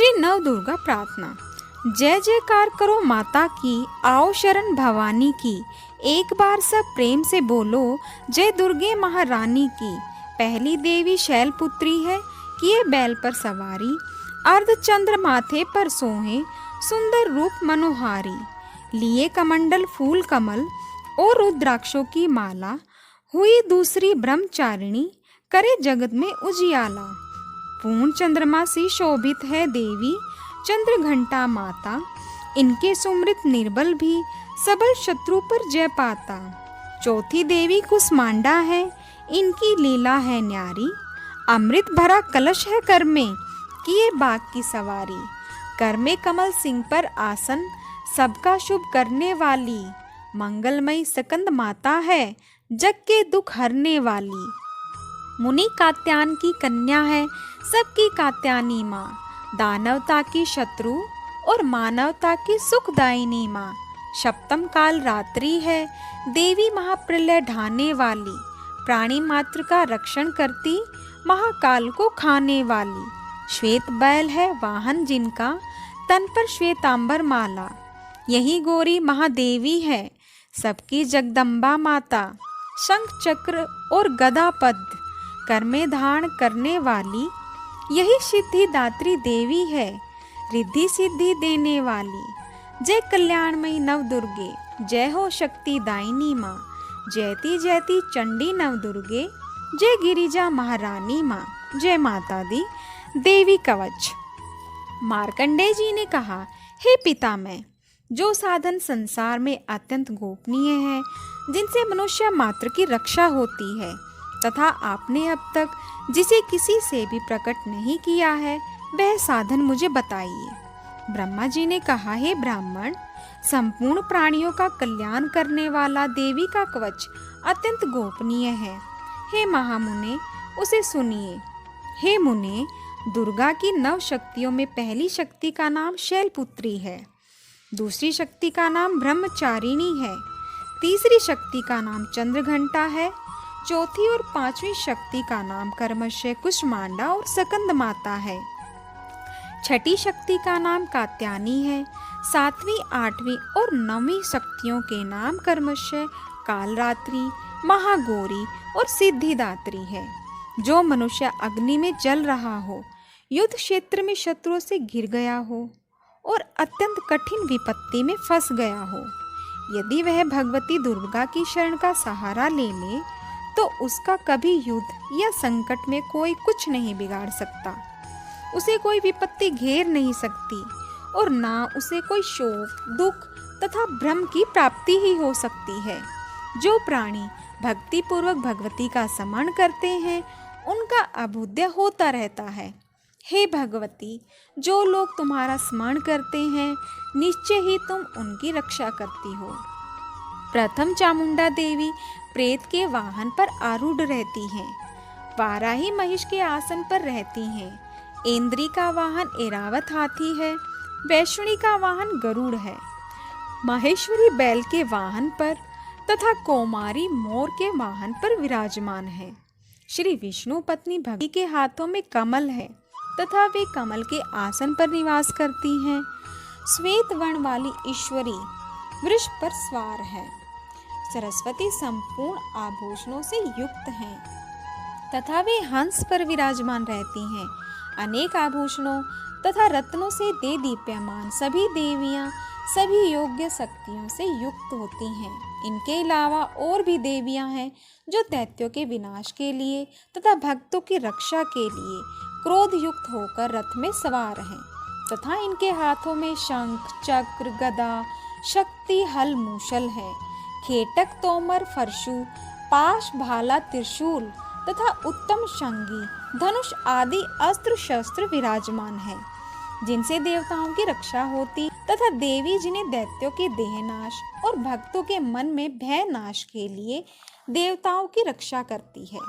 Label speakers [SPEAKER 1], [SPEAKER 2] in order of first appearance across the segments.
[SPEAKER 1] श्री नव दुर्गा प्रार्थना। जय जयकार करो माता की, आओ शरण भवानी की। एक बार सब प्रेम से बोलो, जय दुर्गे महारानी की। पहली देवी शैलपुत्री है, किए बैल पर सवारी। अर्धचंद्र माथे पर सोहे, सुंदर रूप मनोहारी। लिए कमंडल फूल कमल और रुद्राक्षों की माला। हुई दूसरी ब्रह्मचारिणी, करे जगत में उजियाला। पूर्ण चंद्रमा सी शोभित है देवी, चंद्र घंटा माता। इनके सुमृत निर्बल भी, सबल शत्रु पर जय पाता। चौथी देवी कुसमांडा है, इनकी लीला है न्यारी। अमृत भरा कलश है कर में, किए बाग की सवारी। कर में कमल सिंह पर आसन, सबका शुभ करने वाली। मंगलमयी सकंद माता है, जग के दुख हरने वाली। मुनि कात्यायन की कन्या है, सबकी कात्यायनी माँ। दानवता की शत्रु और मानवता की सुखदायिनी माँ। सप्तम काल रात्रि है, देवी महाप्रलय ढाने वाली। प्राणी मात्र का रक्षण करती, महाकाल को खाने वाली। श्वेत बैल है वाहन जिनका, तन पर श्वेतांबर माला। यही गौरी महादेवी है, सबकी जगदम्बा माता। शंख चक्र और गदा पद्म कर में धारण करने वाली। यही सिद्धि दात्री देवी है, रिद्धि सिद्धि देने वाली। जय कल्याणमयी नव दुर्गे, जय हो शक्ति दायिनी माँ। जयति जयति चंडी नव दुर्गे, जय गिरिजा महारानी माँ। जय माता दी। देवी कवच। मार्कंडेय जी ने कहा, हे पितामह, जो साधन संसार में अत्यंत गोपनीय है, जिनसे मनुष्य मात्र की रक्षा होती है, तथा आपने अब तक जिसे किसी से भी प्रकट नहीं किया है, वह साधन मुझे बताइए। ब्रह्मा जी ने कहा, हे ब्राह्मण, संपूर्ण प्राणियों का कल्याण करने वाला देवी का कवच अत्यंत गोपनीय है। हे महामुने, उसे सुनिए। हे मुने, दुर्गा की 9 शक्तियों में पहली शक्ति का नाम शैलपुत्री है। दूसरी शक्ति का नाम ब्रह्मचारिणी है। तीसरी शक्ति का नाम चंद्रघंटा है। चौथी और 5वीं शक्ति का नाम कर्मशय कुष्मांडा और सकंद माता है। छठी शक्ति का नाम कात्यायनी है। 7वीं, 8वीं और 9वीं शक्तियों के नाम कर्मशय, कालरात्रि, महागौरी और सिद्धिदात्री है। जो मनुष्य अग्नि में जल रहा हो, युद्ध क्षेत्र में शत्रुओं से घिर गया हो और अत्यंत कठिन विपत्ति में फंस गया हो, यदि वह भगवती दुर्गा की शरण का सहारा ले ले, तो उसका कभी युद्ध या संकट में कोई कुछ नहीं बिगाड़ सकता। उसे कोई विपत्ति घेर नहीं सकती और ना उसे कोई शोक, दुख तथा भ्रम की प्राप्ति ही हो सकती है। जो प्राणी भक्ति पूर्वक भगवती का स्मरण करते हैं, उनका अभ्युदय होता रहता है। हे भगवती, जो लोग तुम्हारा स्मरण करते हैं, निश्चय ही तुम उनकी रक्षा करती हो। प्रथम चामुंडा देवी प्रेत के वाहन पर आरूढ़ रहती हैं। वाराही महिष के आसन पर रहती हैं। इंद्री का वाहन ऐरावत हाथी है। वैष्णवी का वाहन गरुड़ है। महेश्वरी बैल के वाहन पर तथा कौमारी मोर के वाहन पर विराजमान है। श्री विष्णु पत्नी भक्ति के हाथों में कमल है तथा वे कमल के आसन पर निवास करती हैं। श्वेत वर्ण वाली ईश्वरी वृष पर सवार है। सरस्वती संपूर्ण आभूषणों से युक्त हैं तथा वे हंस पर विराजमान रहती हैं। अनेक आभूषणों तथा रत्नों से दे दीप्यमान सभी देवियां सभी योग्य शक्तियों से युक्त होती हैं। इनके अलावा और भी देवियां हैं जो दैत्यों के विनाश के लिए तथा भक्तों की रक्षा के लिए क्रोध युक्त होकर रथ में सवार हैं तथा इनके हाथों में शंख, चक्र, गदा, शक्ति, हल, मूसल है। खेटक, तोमर, फरशु, पाश, भाला, त्रिशूल तथा उत्तम शंगी, धनुष आदि अस्त्र शस्त्र विराजमान है, जिनसे देवताओं की रक्षा होती तथा देवी जिन्हें दैत्यों के देहनाश और भक्तों के मन में भय नाश के लिए देवताओं की रक्षा करती है।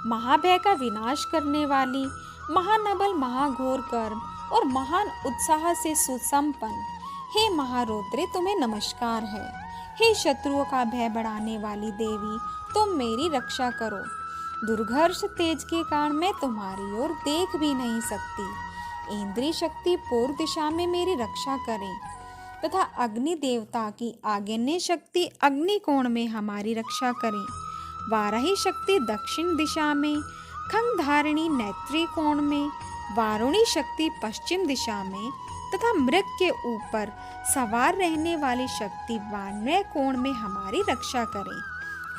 [SPEAKER 1] महाभय का विनाश करने वाली, महानबल, महाघोर कर्म और महान उत्साह से सुसंपन्न, हे महारौद्रे, तुम्हें नमस्कार है। हे शत्रुओं का भय बढ़ाने वाली देवी, तुम मेरी रक्षा करो। दुर्घर्ष तेज के कारण मैं तुम्हारी ओर देख भी नहीं सकती। इंद्रिय शक्ति पूर्व दिशा में मेरी रक्षा करें तथा अग्नि देवता की आग्नेय शक्ति अग्नि कोण में हमारी रक्षा करें। वाराही शक्ति दक्षिण दिशा में, खंगधारिणी नेत्री कोण में, वारुणी शक्ति पश्चिम दिशा में तथा मृग के ऊपर सवार रहने वाली शक्ति वायव्य कोण में हमारी रक्षा करें।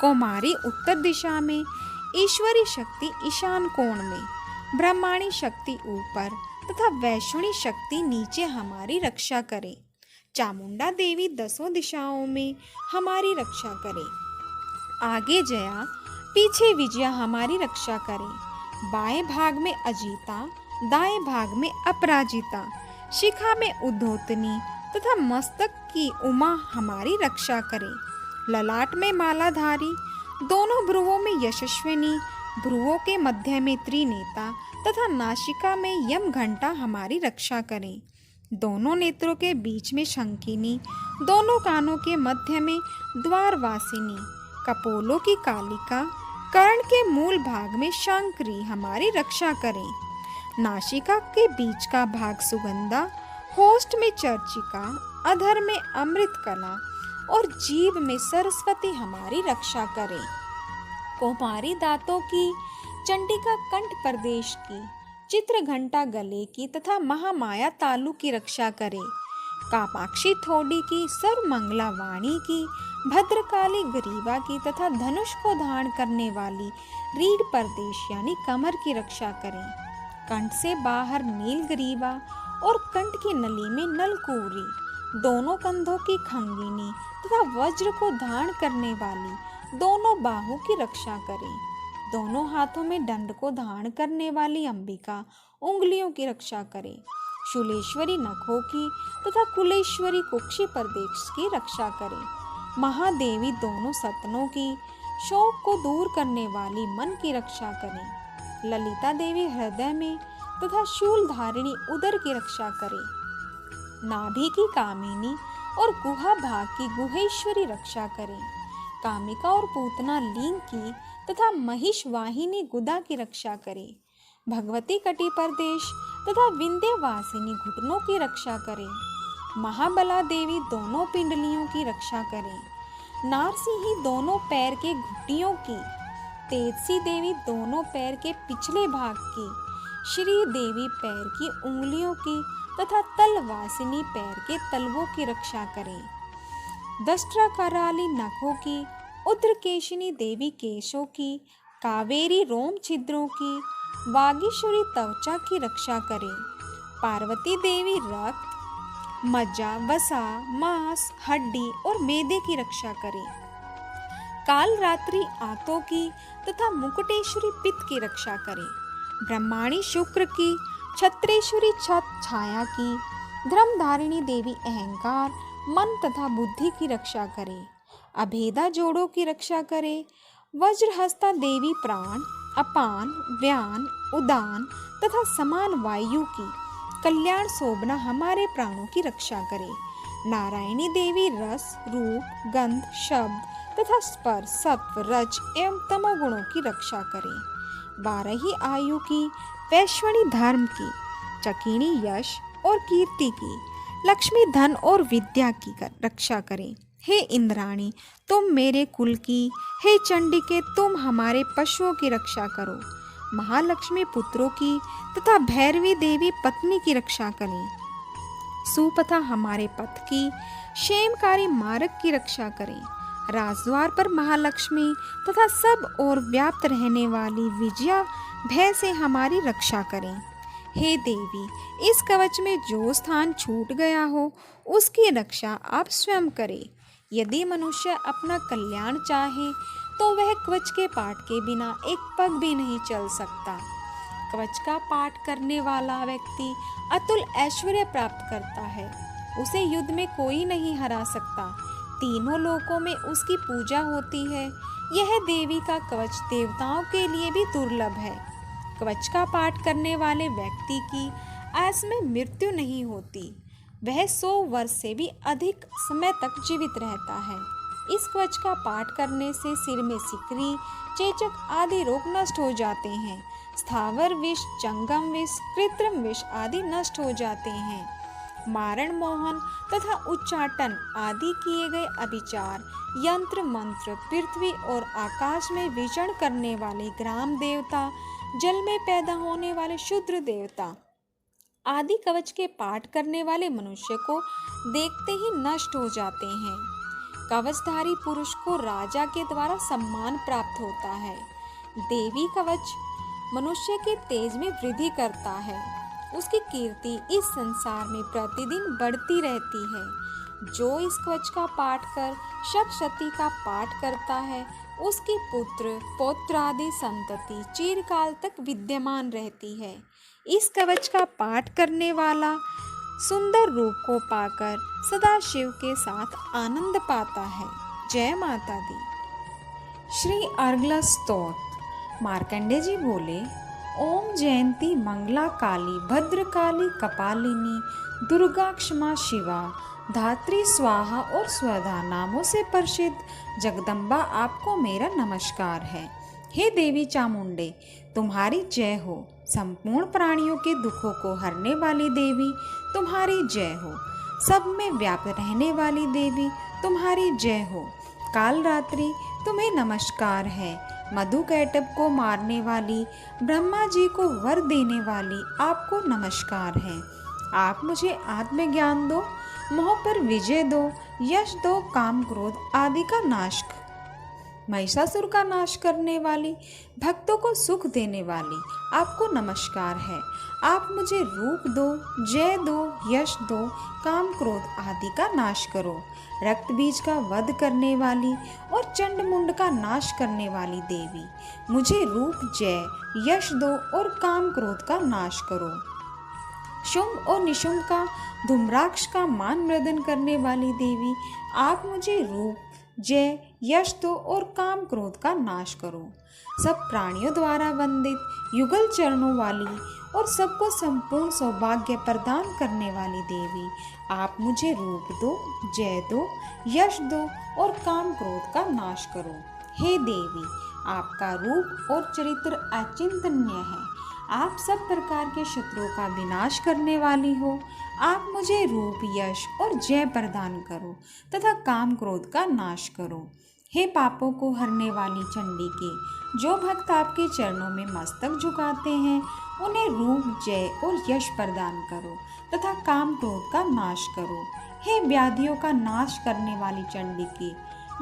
[SPEAKER 1] कौमारी उत्तर दिशा में, ईश्वरी शक्ति ईशान कोण में, ब्रह्माणी शक्ति ऊपर तथा वैष्णवी शक्ति नीचे हमारी रक्षा करें। चामुंडा देवी दसों दिशाओं में हमारी रक्षा करे। आगे जया पीछे विजया हमारी रक्षा करे। बाएं भाग में अजीता, दाएं भाग में अपराजिता, शिखा में उद्धोतनी तथा मस्तक की उमा हमारी रक्षा करे। ललाट में मालाधारी, दोनों भ्रुवों में यशस्विनी, भ्रुवों के मध्य में त्रिनेता तथा नासिका में यम घंटा हमारी रक्षा करें। दोनों नेत्रों के बीच में शंखिनी, दोनों कानों के मध्य में द्वारवासिनी, कपोलों की कालिका, कर्ण के मूल भाग में शंकरी हमारी रक्षा करें। नासिका के बीच का भाग सुगंधा, होष्ठ में चर्चिका, अधर में अमृत कला और जीभ में सरस्वती हमारी रक्षा करें। कौमारी दांतों की, चंडिका कंठ प्रदेश की, चित्र घंटा गले की तथा महामाया तालु की रक्षा करे। कामाक्षी थोड़ी की, सर्वमंगला वाणी की, भद्रकाली ग्रीवा की तथा धनुष को धारण करने वाली रीढ़ प्रदेश यानी कमर की रक्षा करें। कंठ से बाहर नील ग्रीवा और कंठ की नली में नलकूरी, दोनों कंधों की खंगिनी तथा वज्र को धारण करने वाली दोनों बाहु की रक्षा करें। दोनों हाथों में दंड को धारण करने वाली अंबिका उंगलियों की रक्षा करे। शूलेश्वरी नखों की तथा कुलेश्वरी कुक्षी प्रदेश की रक्षा करे। महादेवी दोनों सतनों की, शोक को दूर करने वाली मन की रक्षा करें। ललिता देवी हृदय में तथा शूलधारिणी उदर की रक्षा करे। नाभि की कामिनी और गुहा भाग की गुहेश्वरी रक्षा करें। कामिका और पूतना लिंग की तथा महिष वाहिनी गुदा की रक्षा करे। भगवती कटी प्रदेश तथा विंध्यवासिनी घुटनों की रक्षा करे। महाबला देवी दोनों पिंडलियों की रक्षा करे। नारसिंही दोनों पैर के घुटियों की, तेजसी देवी दोनों पैर के पिछले भाग की, श्री देवी पैर की उंगलियों की तथा तलवासिनी पैर के तलवों की रक्षा करे। दष्ट्रा कराली नखों की, उद्रकेशिनी देवी केशों की, कावेरी रोम छिद्रों की, वागीश्वरी त्वचा की रक्षा करे। पार्वती देवी रक्त, मज्जा, वसा, मांस, हड्डी और मैदे की रक्षा करे। काल रात्रि आंतों की तथा मुकुटेश्वरी पित्त की रक्षा करे। ब्रह्माणी शुक्र की, छत्रेश्वरी छत छाया की, धर्मधारिणी देवी अहंकार, मन तथा बुद्धि की रक्षा करे। अभेदा जोड़ों की रक्षा करे। वज्रहस्ता देवी प्राण, अपान, व्यान, उदान तथा समान वायु की, कल्याण शोभना हमारे प्राणों की रक्षा करे। नारायणी देवी रस, रूप, गंध, शब्द तथा स्पर्श, सत्व, रज एवं तमोगुणों की रक्षा करे। बारही आयु की, वैश्वणी धर्म की, चकीनी यश और कीर्ति की, लक्ष्मी धन और विद्या की रक्षा करें। हे इंद्राणी तुम मेरे कुल की, हे चंडिके तुम हमारे पशुओं की रक्षा करो। महालक्ष्मी पुत्रों की तथा भैरवी देवी पत्नी की रक्षा करें। सुपथा हमारे पथ की, क्षेमकारी मार्ग की रक्षा करें। राजद्वार पर महालक्ष्मी तथा सब और व्याप्त रहने वाली विजया भय से हमारी रक्षा करें। हे देवी इस कवच में जो स्थान छूट गया हो उसकी रक्षा आप स्वयं करें। यदि मनुष्य अपना कल्याण चाहे तो वह कवच के पाठ के बिना एक पग भी नहीं चल सकता। कवच का पाठ करने वाला व्यक्ति अतुल ऐश्वर्य प्राप्त करता है। उसे युद्ध में कोई नहीं हरा सकता। तीनों लोकों में उसकी पूजा होती है। यह देवी का कवच देवताओं के लिए भी दुर्लभ है। कवच का पाठ करने वाले व्यक्ति की आयु में मृत्यु नहीं होती। वह 100 वर्ष से भी अधिक समय तक जीवित रहता है। इस कवच का पाठ करने से सिर में सिकरी, चेचक आदि रोग नष्ट हो जाते हैं। स्थावर विष, जंगम विष, कृत्रिम विष आदि नष्ट हो जाते हैं। मारण, मोहन तथा उच्चाटन आदि किए गए अभिचार, यंत्र मंत्र, पृथ्वी और आकाश में विचरण करने वाले ग्राम देवता, जल में पैदा होने वाले शूद्र देवता आदि कवच के पाठ करने वाले मनुष्य को देखते ही नष्ट हो जाते हैं। कवचधारी पुरुष को राजा के द्वारा सम्मान प्राप्त होता है। देवी कवच मनुष्य के तेज में वृद्धि करता है। उसकी कीर्ति इस संसार में प्रतिदिन बढ़ती रहती है। जो इस कवच का पाठ कर सप्तशती का पाठ करता है, उसकी पुत्र पौत्र आदि संतति चिरकाल तक विद्यमान रहती है। इस कवच का पाठ करने वाला सुंदर रूप को पाकर सदा शिव के साथ आनंद पाता है। जय माता दी। श्री अर्गला स्तोत्र। मार्कंडे जी बोले, ओम जयंती मंगला काली भद्रकाली कपालिनी दुर्गा क्षमा शिवा धात्री स्वाहा और स्वधा नामों से प्रसिद्ध जगदम्बा आपको मेरा नमस्कार है। हे देवी चामुंडे, तुम्हारी जय हो। संपूर्ण प्राणियों के दुखों को हरने वाली देवी तुम्हारी जय हो। सब में व्याप्त रहने वाली देवी तुम्हारी जय हो। काल रात्रि तुम्हें नमस्कार है। मधु कैटभ को मारने वाली, ब्रह्मा जी को वर देने वाली आपको नमस्कार है। आप मुझे आत्मज्ञान दो, मोह पर विजय दो, यश दो, काम क्रोध आदि का नाश, महिषासुर का नाश करने वाली, भक्तों को सुख देने वाली आपको नमस्कार है। आप मुझे रूप दो, जय दो, यश दो, काम क्रोध आदि का नाश करो। रक्त बीज का वध करने वाली और चंड मुंड का नाश करने वाली देवी, मुझे रूप, जय, यश दो और काम क्रोध का नाश करो। शुंभ और निशुंभ का, धूम्राक्ष का मान मर्दन करने वाली देवी, आप मुझे रूप, जय, यश दो और काम क्रोध का नाश करो। सब प्राणियों द्वारा वंदित, युगल चरणों वाली और सबको संपूर्ण सौभाग्य प्रदान करने वाली देवी, आप मुझे रूप दो, जय दो, यश दो और काम क्रोध का नाश करो। हे देवी, आपका रूप और चरित्र अचिंतनीय है। आप सब प्रकार के शत्रुओं का विनाश करने वाली हो। आप मुझे रूप, यश और जय प्रदान करो तथा काम क्रोध का नाश करो। हे पापों को हरने वाली चंडी के, जो भक्त आपके चरणों में मस्तक झुकाते हैं, उन्हें रूप, जय और यश प्रदान करो तथा काम क्रोध का नाश करो। हे व्याधियों का नाश करने वाली चंडी के,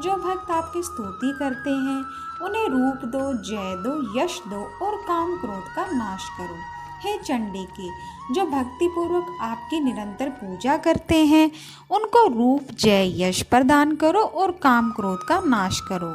[SPEAKER 1] जो भक्त आपकी स्तुति करते हैं, उन्हें रूप दो, जय दो, यश दो और काम क्रोध का नाश करो। हे चंडी के, जो भक्ति पूर्वक आपकी निरंतर पूजा करते हैं, उनको रूप, जय, यश प्रदान करो और काम क्रोध का नाश करो।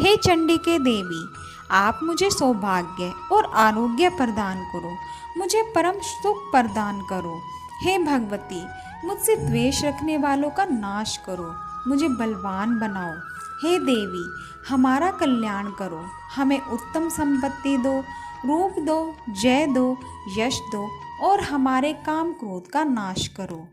[SPEAKER 1] हे चंडी के देवी, आप मुझे सौभाग्य और आरोग्य प्रदान करो, मुझे परम सुख प्रदान करो। हे भगवती, मुझसे द्वेष रखने वालों का नाश करो, मुझे बलवान बनाओ। हे देवी, हमारा कल्याण करो, हमें उत्तम संपत्ति दो, रूप दो, जय दो, यश दो और हमारे काम क्रोध का नाश करो।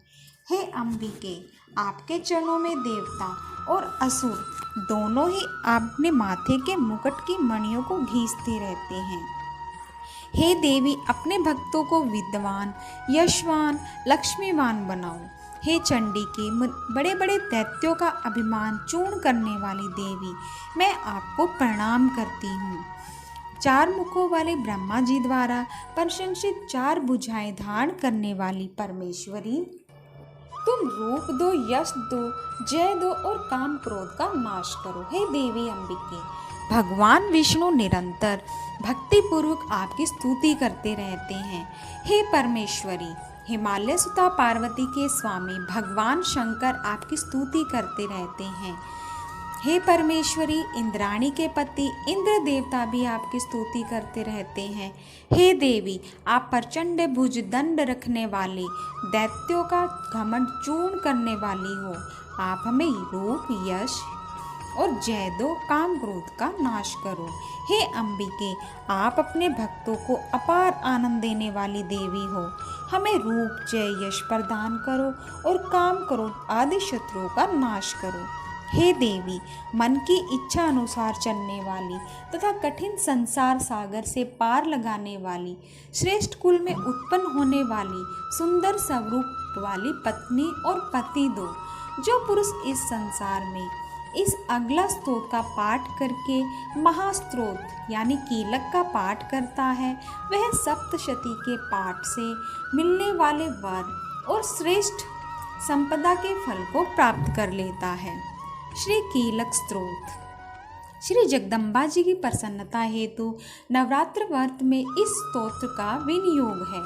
[SPEAKER 1] हे अंबिके, आपके चरणों में देवता और असुर दोनों ही अपने माथे के मुकुट की मणियों को घींचते रहते हैं। हे देवी, अपने भक्तों को विद्वान, यशवान, लक्ष्मीवान बनाओ। हे चंडी के, बड़े बड़े दैत्यों का अभिमान चूर्ण करने वाली देवी, मैं आपको प्रणाम करती हूँ। चार मुखों वाले ब्रह्मा जी द्वारा प्रशंसित चार भुजाएं धारण करने वाली परमेश्वरी, तुम रूप दो, यश दो, जय दो और काम क्रोध का नाश करो। हे देवी अंबिके, भगवान विष्णु निरंतर भक्ति पूर्वक आपकी स्तुति करते रहते हैं। हे परमेश्वरी, हिमालय सुता पार्वती के स्वामी भगवान शंकर आपकी स्तुति करते रहते हैं। हे परमेश्वरी, इंद्राणी के पति इंद्र देवता भी आपकी स्तुति करते रहते हैं। हे देवी, आप प्रचंड भुज दंड रखने वाली, दैत्यों का घमंड चूर्ण करने वाली हो। आप हमें रूप, यश और जय दो, काम क्रोध का नाश करो। हे अंबिके, आप अपने भक्तों को अपार आनंद देने वाली देवी हो। हमें रूप, जय, यश प्रदान करो और काम क्रोध आदि शत्रुओं का नाश करो। हे देवी, मन की इच्छा अनुसार चलने वाली तथा कठिन संसार सागर से पार लगाने वाली, श्रेष्ठ कुल में उत्पन्न होने वाली, सुंदर स्वरूप वाली पत्नी और पति दो। जो पुरुष इस संसार में इस अगला स्तोत्र का पाठ करके महास्त्रोत यानी कीलक का पाठ करता है, वह सप्तशती के पाठ से मिलने वाले वर और श्रेष्ठ संपदा के फल को प्राप्त कर लेता है। श्री कीलक स्तोत्र। श्री जगदम्बा जी की प्रसन्नता हेतु नवरात्र व्रत में इस स्तोत्र का विनियोग है।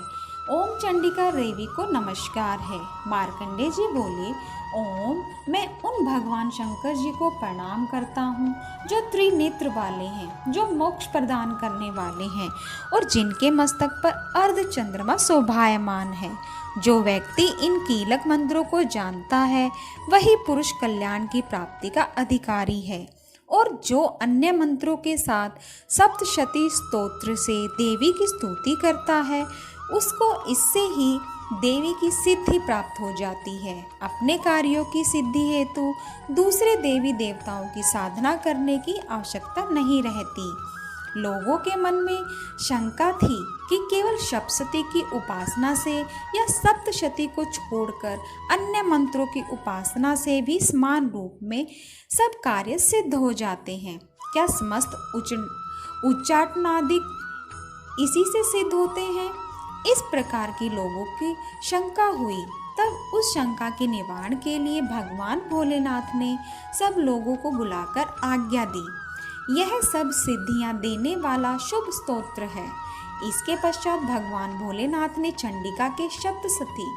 [SPEAKER 1] ओम चंडिका देवी को नमस्कार है। मार्कंडेय जी बोले, ओम, मैं उन भगवान शंकर जी को प्रणाम करता हूँ जो त्रिनेत्र वाले हैं, जो मोक्ष प्रदान करने वाले हैं और जिनके मस्तक पर अर्ध चंद्रमा शोभायमान है। जो व्यक्ति इन कीलक मंत्रों को जानता है वही पुरुष कल्याण की प्राप्ति का अधिकारी है, और जो अन्य मंत्रों के साथ सप्तशती स्तोत्र से देवी की स्तुति करता है उसको इससे ही देवी की सिद्धि प्राप्त हो जाती है। अपने कार्यों की सिद्धि हेतु दूसरे देवी देवताओं की साधना करने की आवश्यकता नहीं रहती। लोगों के मन में शंका थी कि केवल सप्तशती की उपासना से या सप्तशती को छोड़कर अन्य मंत्रों की उपासना से भी समान रूप में सब कार्य सिद्ध हो जाते हैं। क्या समस्त उच्चाटनादिक इसी से सिद्ध होते हैं? इस प्रकार की लोगों की शंका हुई। तब उस शंका के निवारण के लिए भगवान भोलेनाथ ने सब लोगों को बुलाकर आज्ञा दी। यह सब सिद्धियां देने वाला शुभ स्तोत्र है। इसके पश्चात भगवान भोलेनाथ ने चंडिका के सप्तशती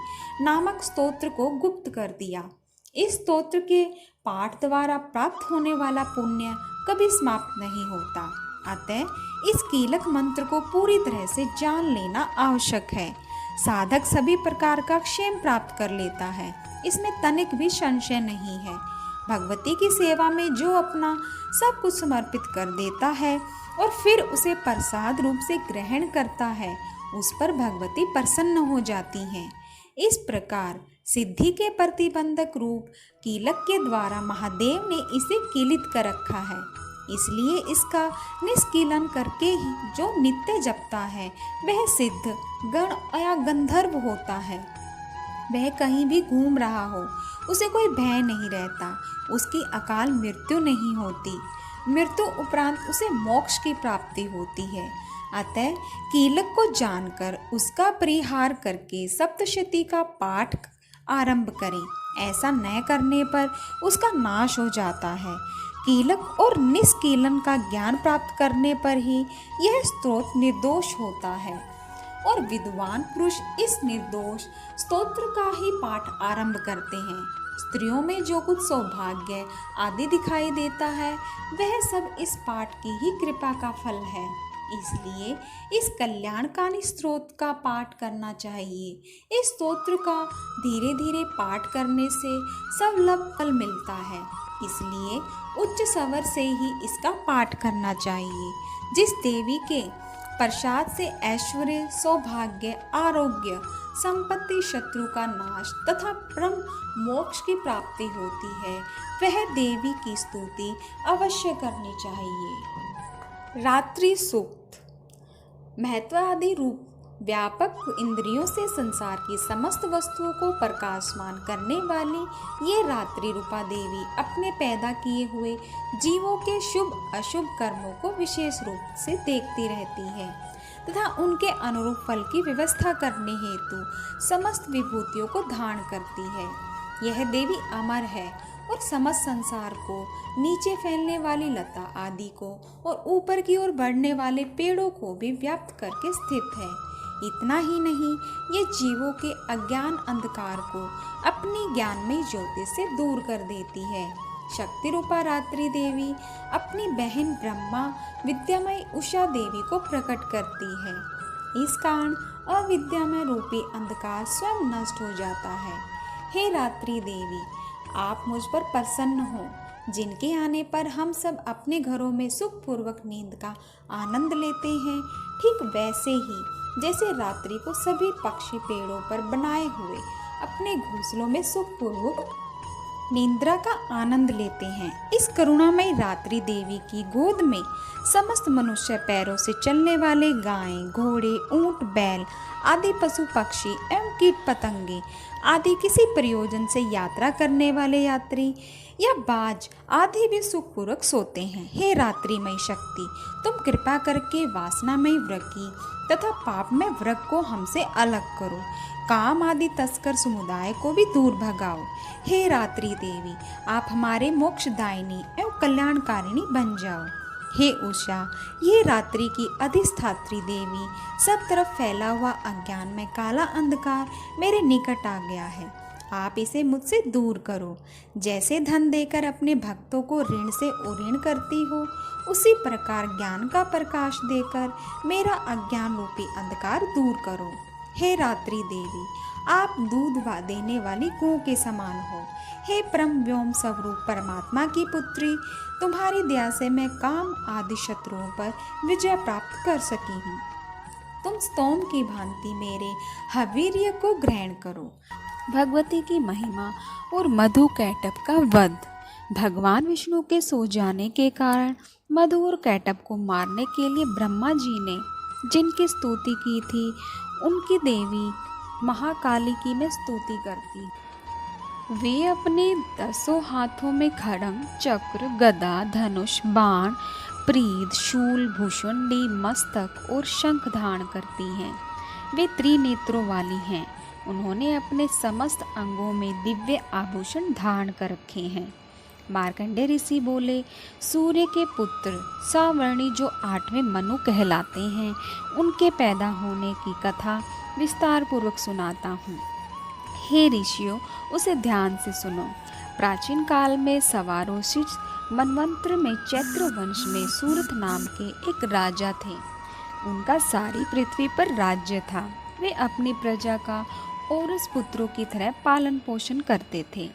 [SPEAKER 1] नामक स्तोत्र को गुप्त कर दिया। इस स्तोत्र के पाठ द्वारा प्राप्त होने वाला पुण्य कभी समाप्त नहीं होता। अतः इस कीलक मंत्र को पूरी तरह से जान लेना आवश्यक है। साधक सभी प्रकार का क्षेम प्राप्त कर लेता है, इसमें तनिक भी संशय नहीं है। भगवती की सेवा में जो अपना सब कुछ समर्पित कर देता है और फिर उसे प्रसाद रूप से ग्रहण करता है, उस पर भगवती प्रसन्न हो जाती हैं। इस प्रकार सिद्धि के प्रतिबंधक रूप कीलक के द्वारा महादेव ने इसे कीलित कर रखा है। इसलिए इसका निष्कीलन करके ही जो नित्य जपता है वह सिद्ध, गण या गंधर्व होता है। वह कहीं भी घूम रहा हो, उसे कोई भय नहीं रहता, उसकी अकाल मृत्यु नहीं होती। मृत्यु उपरांत उसे मोक्ष की प्राप्ति होती है। अतः कीलक को जानकर उसका परिहार करके सप्तशती का पाठ आरंभ करें। ऐसा न करने पर उसका नाश हो जाता है। कीलक और निष्कीलन का ज्ञान प्राप्त करने पर ही यह स्तोत्र निर्दोष होता है और विद्वान पुरुष इस निर्दोष स्तोत्र का ही पाठ आरंभ करते हैं। स्त्रियों में जो कुछ सौभाग्य आदि दिखाई देता है वह सब इस पाठ की ही कृपा का फल है। इसलिए इस कल्याणकारी स्तोत्र का पाठ करना चाहिए। इस स्तोत्र का धीरे धीरे पाठ करने से सर्वलभ फल मिलता है। इसलिए उच्च स्वर से ही इसका पाठ करना चाहिए। जिस देवी के प्रसाद से ऐश्वर्य, सौभाग्य, आरोग्य, संपत्ति, शत्रु का नाश तथा ब्रह्म मोक्ष की प्राप्ति होती है, वह देवी की स्तुति अवश्य करनी चाहिए। रात्रि सूक्त। महत्व आदि रूप व्यापक इंद्रियों से संसार की समस्त वस्तुओं को प्रकाशमान करने वाली ये रात्रि रूपा देवी अपने पैदा किए हुए जीवों के शुभ अशुभ कर्मों को विशेष रूप से देखती रहती है तथा उनके अनुरूप फल की व्यवस्था करने हेतु समस्त विभूतियों को धारण करती है। यह देवी अमर है और समस्त संसार को, नीचे फैलने वाली लता आदि को और ऊपर की ओर बढ़ने वाले पेड़ों को भी व्याप्त करके स्थित है। इतना ही नहीं, ये जीवों के अज्ञान अंधकार को अपनी ज्ञानमयी ज्योति से दूर कर देती है। शक्ति रूपा रात्रि देवी अपनी बहन ब्रह्मा विद्यामय उषा देवी को प्रकट करती है। इस कारण अविद्यामय रूपी अंधकार स्वयं नष्ट हो जाता है। हे रात्रि देवी, आप मुझ पर प्रसन्न हो, जिनके आने पर हम सब अपने घरों में सुखपूर्वक नींद का आनंद लेते हैं। ठीक वैसे ही जैसे रात्रि को सभी पक्षी पेड़ों पर बनाए हुए अपने घोंसलों में सुखपूर्वक निद्रा का आनंद लेते हैं। इस करुणामयी रात्रि देवी की गोद में समस्त मनुष्य, पैरों से चलने वाले गायें, घोड़े, ऊंट, बैल आदि पशु पक्षी एवं कीट पतंगे आदि किसी प्रयोजन से यात्रा करने वाले यात्री या बाज आदि भी सुखपूर्वक सोते हैं। हे रात्रिमयी शक्ति, तुम कृपा करके वासनामयी वृक्क की तथा पापमय वृक्क को हमसे अलग करो। काम आदि तस्कर समुदाय को भी दूर भगाओ। हे रात्रि देवी, आप हमारे मोक्षदायिनी एवं कल्याणकारिणी बन जाओ। हे उषा, ये रात्रि की अधिष्ठात्री देवी, सब तरफ फैला हुआ अज्ञान में काला अंधकार मेरे निकट आ गया है, आप इसे मुझसे दूर करो। जैसे धन देकर अपने भक्तों को ऋण से उऋण करती हो, उसी प्रकार ज्ञान का प्रकाश देकर मेरा अज्ञान रूपी अंधकार दूर करो। हे रात्रि देवी, आप दूध देने वाली गौ के समान हो। हे परम व्योम स्वरूप परमात्मा की पुत्री, तुम्हारी दया से मैं काम आदि शत्रुओं पर विजय प्राप्त कर सकी हूँ। तुम स्तोम की भांति मेरे हवीर्य को ग्रहण करो।
[SPEAKER 2] भगवती की महिमा और मधु कैटभ का वध। भगवान विष्णु के सो जाने के कारण मधु और कैटभ को मारने के लिए ब्रह्मा जी ने जिनकी स्तुति की थी, उनकी देवी महाकाली की मैं स्तुति करती। वे अपने 10 हाथों में खड्ग, चक्र, गदा, धनुष, बाण, प्रीद, शूल, भूषुंडी, मस्तक और शंख धारण करती हैं। वे त्रिनेत्रों वाली हैं। उन्होंने अपने समस्त अंगों में दिव्य आभूषण धारण कर रखे हैं। मार्कंडेय ऋषि बोले, सूर्य के पुत्र सावर्णी जो 8वें मनु कहलाते हैं, उनके पैदा होने की कथा विस्तार पूर्वक सुनाता हूँ। हे ऋषियों, उसे ध्यान से सुनो। प्राचीन काल में सवारोषिज मनवंत्र में चैत्र वंश में सूरत नाम के एक राजा थे। उनका सारी पृथ्वी पर राज्य था। वे अपनी प्रजा का औरस पुत्रों की तरह पालन पोषण करते थे।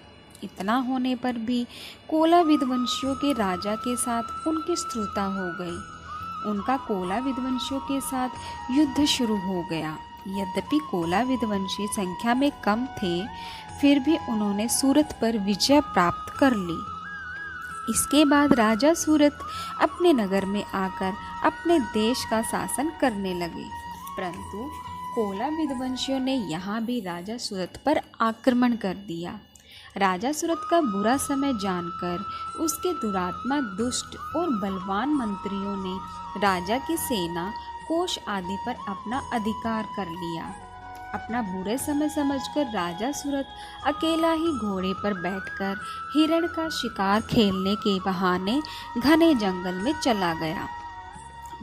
[SPEAKER 2] इतना होने पर भी कोलाविद वंशियों के राजा के साथ उनकी शत्रुता हो गई। उनका कोलाविद वंशियों के साथ युद्ध शुरू हो गया। यद्यपि कोलाविद वंशी संख्या में कम थे, फिर भी उन्होंने सूरत पर विजय प्राप्त कर ली। इसके बाद राजा सूरत अपने नगर में आकर अपने देश का शासन करने लगे, परंतु कोलाविद वंशियों ने यहाँ भी राजा सूरत पर आक्रमण कर दिया। राजा सूरत का बुरा समय जानकर उसके दुरात्मा, दुष्ट और बलवान मंत्रियों ने राजा की सेना, कोष आदि पर अपना अधिकार कर लिया। अपना बुरे समय समझकर राजा सूरत अकेला ही घोड़े पर बैठकर हिरण का शिकार खेलने के बहाने घने जंगल में चला गया।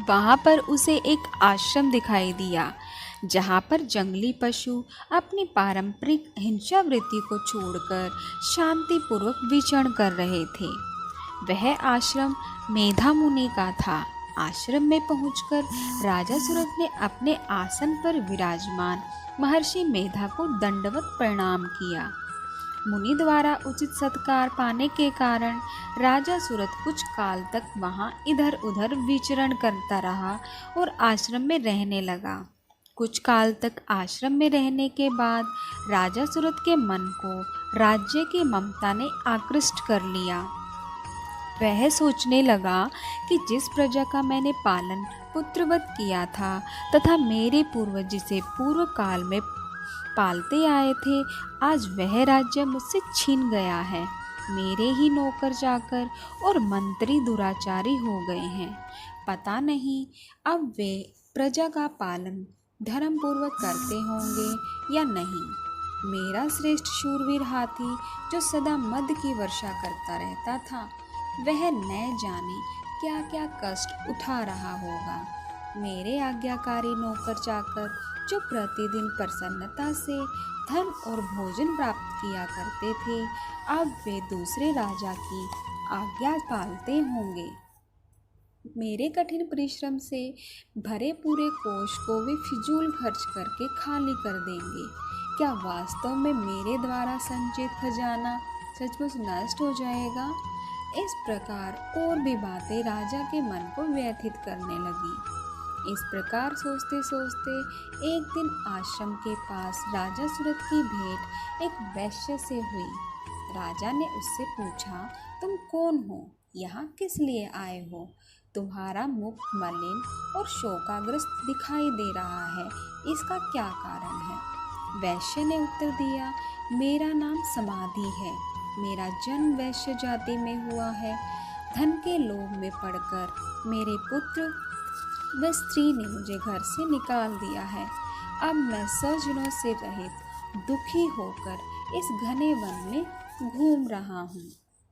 [SPEAKER 2] वहाँ पर उसे एक आश्रम दिखाई दिया, जहाँ पर जंगली पशु अपनी पारंपरिक हिंसावृत्ति को छोड़कर शांतिपूर्वक विचरण कर रहे थे। वह आश्रम मेधा मुनि का था। आश्रम में पहुंचकर राजा सूरत ने अपने आसन पर विराजमान महर्षि मेधा को दंडवत प्रणाम किया। मुनि द्वारा उचित सत्कार पाने के कारण राजा सूरत कुछ काल तक वहां इधर उधर विचरण करता रहा और आश्रम में रहने लगा। कुछ काल तक आश्रम में रहने के बाद राजा सूरत के मन को राज्य की ममता ने आकृष्ट कर लिया। वह सोचने लगा कि जिस प्रजा का मैंने पालन पुत्रवत किया था तथा मेरे पूर्वज जिसे पूर्व काल में पालते आए थे, आज वह राज्य मुझसे छीन गया है। मेरे ही नौकर चाकर और मंत्री दुराचारी हो गए हैं। पता नहीं अब वे प्रजा का पालन धर्म पूर्वक करते होंगे या नहीं। मेरा श्रेष्ठ शूरवीर हाथी जो सदा मद की वर्षा करता रहता था, वह न जाने क्या क्या कष्ट उठा रहा होगा। मेरे आज्ञाकारी नौकर चाकर जो प्रतिदिन प्रसन्नता से धन और भोजन प्राप्त किया करते थे, अब वे दूसरे राजा की आज्ञा पालते होंगे। मेरे कठिन परिश्रम से भरे पूरे कोष को वे फिजूल खर्च करके खाली कर देंगे। क्या वास्तव में मेरे द्वारा संचित खजाना सचमुच नष्ट हो जाएगा? इस प्रकार और भी बातें राजा के मन को व्यथित करने लगी। इस प्रकार सोचते सोचते एक दिन आश्रम के पास राजा सूरत की भेंट एक वैश्य से हुई। राजा ने उससे पूछा, तुम कौन हो? यहाँ किस लिए आए हो? तुम्हारा मुख मलिन और शोकाग्रस्त दिखाई दे रहा है, इसका क्या कारण है? वैश्य ने उत्तर दिया, मेरा नाम समाधि है। मेरा जन्म वैश्य जाति में हुआ है। धन के लोभ में पड़कर मेरे पुत्र व स्त्री ने मुझे घर से निकाल दिया है। अब मैं स्वजनों से रहित दुखी होकर इस घने वन में घूम रहा हूँ।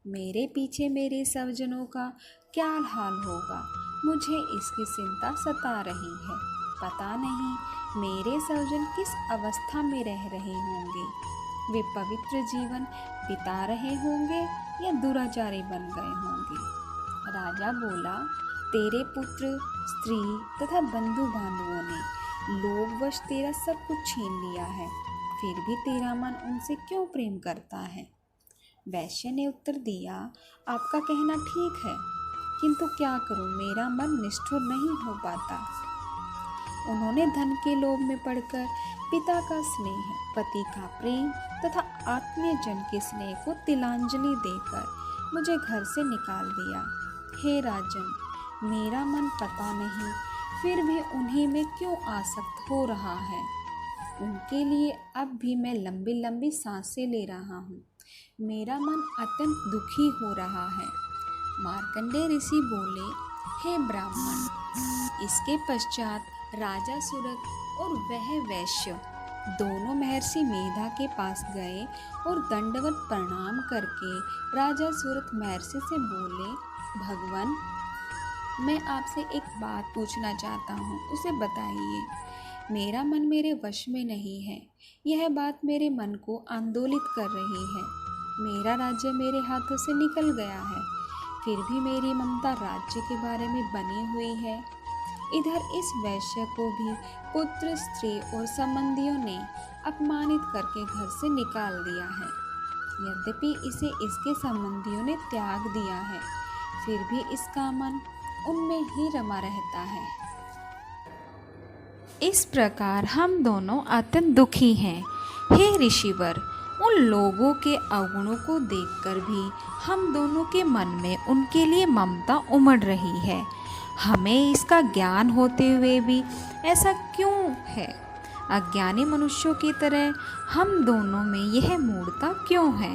[SPEAKER 2] मेरे पीछे मेरे स्वजनों का क्या हाल होगा, मुझे इसकी चिंता सता रही है। पता नहीं मेरे स्वजन किस अवस्था में रह रहे होंगे। वे पवित्र जीवन बिता रहे होंगे या दुराचारी बन गए होंगे। राजा बोला, तेरे पुत्र, स्त्री तथा बंधु बांधवों ने लोभवश तेरा सब कुछ छीन लिया है, फिर भी तेरा मन उनसे क्यों प्रेम करता है? वैश्य ने उत्तर दिया, आपका कहना ठीक है, किंतु क्या करूं, मेरा मन निष्ठुर नहीं हो पाता। उन्होंने धन के लोभ में पड़कर पिता का स्नेह, पति का प्रेम तथा आत्मीय जन के स्नेह को तिलांजलि देकर मुझे घर से निकाल दिया। हे राजन, मेरा मन पता नहीं फिर भी उन्हीं में क्यों आसक्त हो रहा है। उनके लिए अब भी मैं लंबी लंबी सांसें ले रहा हूँ। मेरा मन अत्यंत दुखी हो रहा है। मार्कंडेय ऋषि बोले, हे ब्राह्मण। इसके पश्चात राजा सूरत और वह वैश्य दोनों महर्षि मेधा के पास गए और दंडवत प्रणाम करके राजा सूरत महर्षि से बोले, भगवान, मैं आपसे एक बात पूछना चाहता हूँ, उसे बताइए। मेरा मन मेरे वश में नहीं है। यह बात मेरे मन को आंदोलित कर रही है। मेरा राज्य मेरे हाथों से निकल गया है, फिर भी मेरी ममता राज्य के बारे में बनी हुई है। इधर इस वैश्य को भी पुत्र, स्त्री और संबंधियों ने अपमानित करके घर से निकाल दिया है। यद्यपि इसे इसके संबंधियों ने त्याग दिया है, फिर भी इसका मन उनमें ही रमा रहता है।
[SPEAKER 1] इस प्रकार हम दोनों अत्यंत दुखी हैं। हे ऋषिवर, उन लोगों के अवगुणों को देखकर भी हम दोनों के मन में उनके लिए ममता उमड़ रही है। हमें इसका ज्ञान होते हुए भी ऐसा क्यों है? अज्ञानी मनुष्यों की तरह हम दोनों में यह मूढ़ता क्यों है?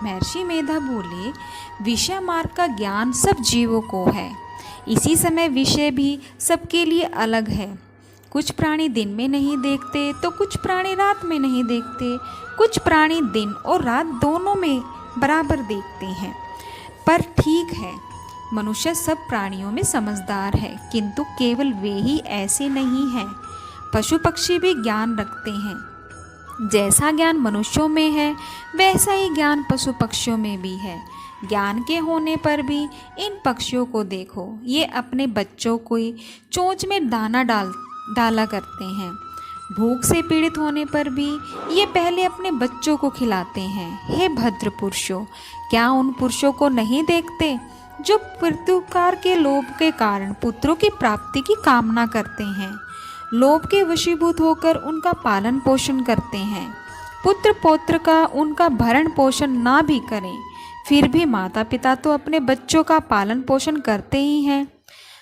[SPEAKER 1] महर्षि मेधा बोले, विषय मार्ग का ज्ञान सब जीवों को है। इसी समय विषय भी सबके लिए अलग है। कुछ प्राणी दिन में नहीं देखते तो कुछ प्राणी रात में नहीं देखते। कुछ प्राणी दिन और रात दोनों में बराबर देखते हैं। पर ठीक है, मनुष्य सब प्राणियों में समझदार है, किंतु केवल वे ही ऐसे नहीं हैं। पशु पक्षी भी ज्ञान रखते हैं। जैसा ज्ञान मनुष्यों में है, वैसा ही ज्ञान पशु पक्षियों में भी है। ज्ञान के होने पर भी इन पक्षियों को देखो, ये अपने बच्चों को चोंच में दाना डाला करते हैं। भूख से पीड़ित होने पर भी ये पहले अपने बच्चों को खिलाते हैं। हे भद्र पुरुषों, क्या उन पुरुषों को नहीं देखते जो परोपकार के लोभ के कारण पुत्रों की प्राप्ति की कामना करते हैं? लोभ के वशीभूत होकर उनका पालन पोषण करते हैं। पुत्र पौत्र का उनका भरण पोषण ना भी करें, फिर भी माता पिता तो अपने बच्चों का पालन पोषण करते ही हैं।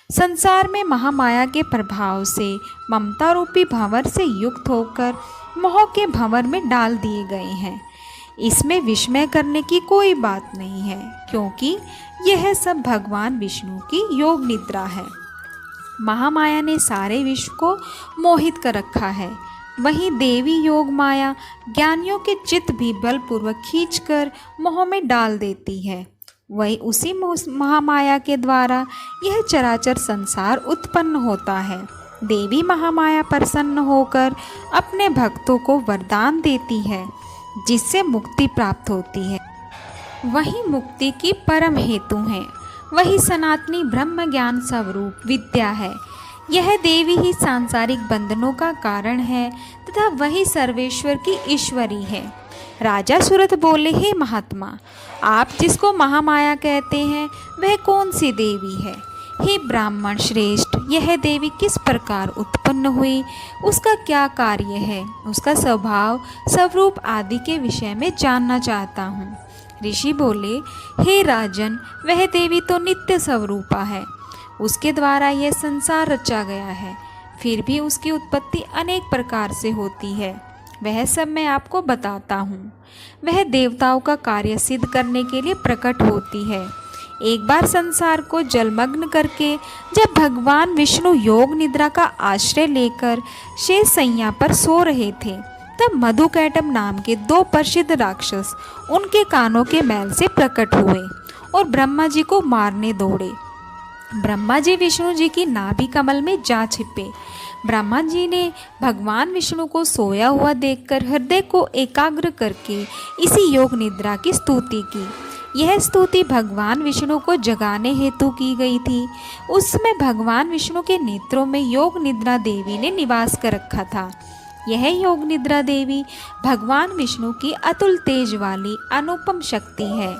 [SPEAKER 1] संसार में महामाया के प्रभाव से ममता रूपी भंवर से युक्त होकर मोह के भंवर में डाल दिए गए हैं। इसमें विस्मय करने की कोई बात नहीं है, क्योंकि यह सब भगवान विष्णु की योग निद्रा है। महामाया ने सारे विश्व को मोहित कर रखा है। वहीं देवी योग माया ज्ञानियों के चित्त भी बलपूर्वक खींचकर मोह में डाल देती है। वही उसी महामाया के द्वारा यह चराचर संसार उत्पन्न होता है। देवी महामाया प्रसन्न होकर अपने भक्तों को वरदान देती है, जिससे मुक्ति प्राप्त होती है। वही मुक्ति की परम हेतु है। वही सनातनी ब्रह्म ज्ञान स्वरूप विद्या है। यह देवी ही सांसारिक बंधनों का कारण है तथा वही सर्वेश्वर की ईश्वरी है। राजा सूरत बोले, हे महात्मा, आप जिसको महामाया कहते हैं वह कौन सी देवी है? हे ब्राह्मण श्रेष्ठ, यह देवी किस प्रकार उत्पन्न हुई, उसका क्या कार्य है, उसका स्वभाव स्वरूप आदि के विषय में जानना चाहता हूँ। ऋषि बोले, हे राजन, वह देवी तो नित्य स्वरूपा है, उसके द्वारा यह संसार रचा गया है, फिर भी उसकी उत्पत्ति अनेक प्रकार से होती है, वह सब मैं आपको बताता हूँ। वह देवताओं का कार्य सिद्ध करने के लिए प्रकट होती है। एक बार संसार को जलमग्न करके जब भगवान विष्णु योग निद्रा का आश्रय लेकर शेष सैया पर सो रहे थे, तब मधुकैटभ नाम के 2 प्रसिद्ध राक्षस उनके कानों के मैल से प्रकट हुए और ब्रह्मा जी को मारने दौड़े। ब्रह्मा जी विष्णु जी की नाभि कमल में जा छिपे। ब्रह्मा जी ने भगवान विष्णु को सोया हुआ देखकर हृदय को एकाग्र करके इसी योग निद्रा की स्तुति की। यह स्तुति भगवान विष्णु को जगाने हेतु की गई थी। उस समय भगवान विष्णु के नेत्रों में योग निद्रा देवी ने निवास कर रखा था। यह योग निद्रा देवी भगवान विष्णु की अतुल तेज वाली अनुपम शक्ति है।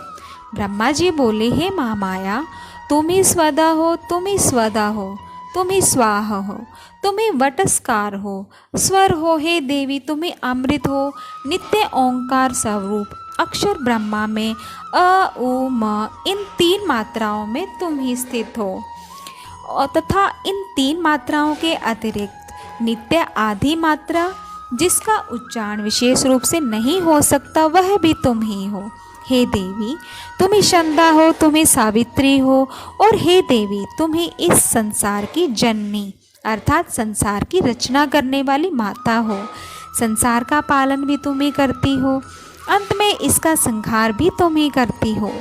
[SPEAKER 1] ब्रह्मा जी बोले, हे महामाया, तुम ही स्वदा हो, तुम ही स्वदा हो, तुम ही स्वाहा हो, तुम ही वटस्कार हो, स्वर हो, हे देवी, तुम ही अमृत हो, नित्य ओंकार स्वरूप अक्षर ब्रह्मा में अ उ म इन 3 मात्राओं में तुम ही स्थित हो, और तथा इन 3 मात्राओं के अतिरिक्त नित्य आदि मात्रा जिसका उच्चारण विशेष रूप से नहीं हो सकता, वह भी तुम ही हो। हे देवी, तुम ही संध्या हो, तुम ही सावित्री हो, और हे देवी, तुम ही इस संसार की जननी अर्थात संसार की रचना करने वाली माता हो। संसार का पालन भी तुम ही करती हो, अंत में इसका संहार भी तुम ही करती हो।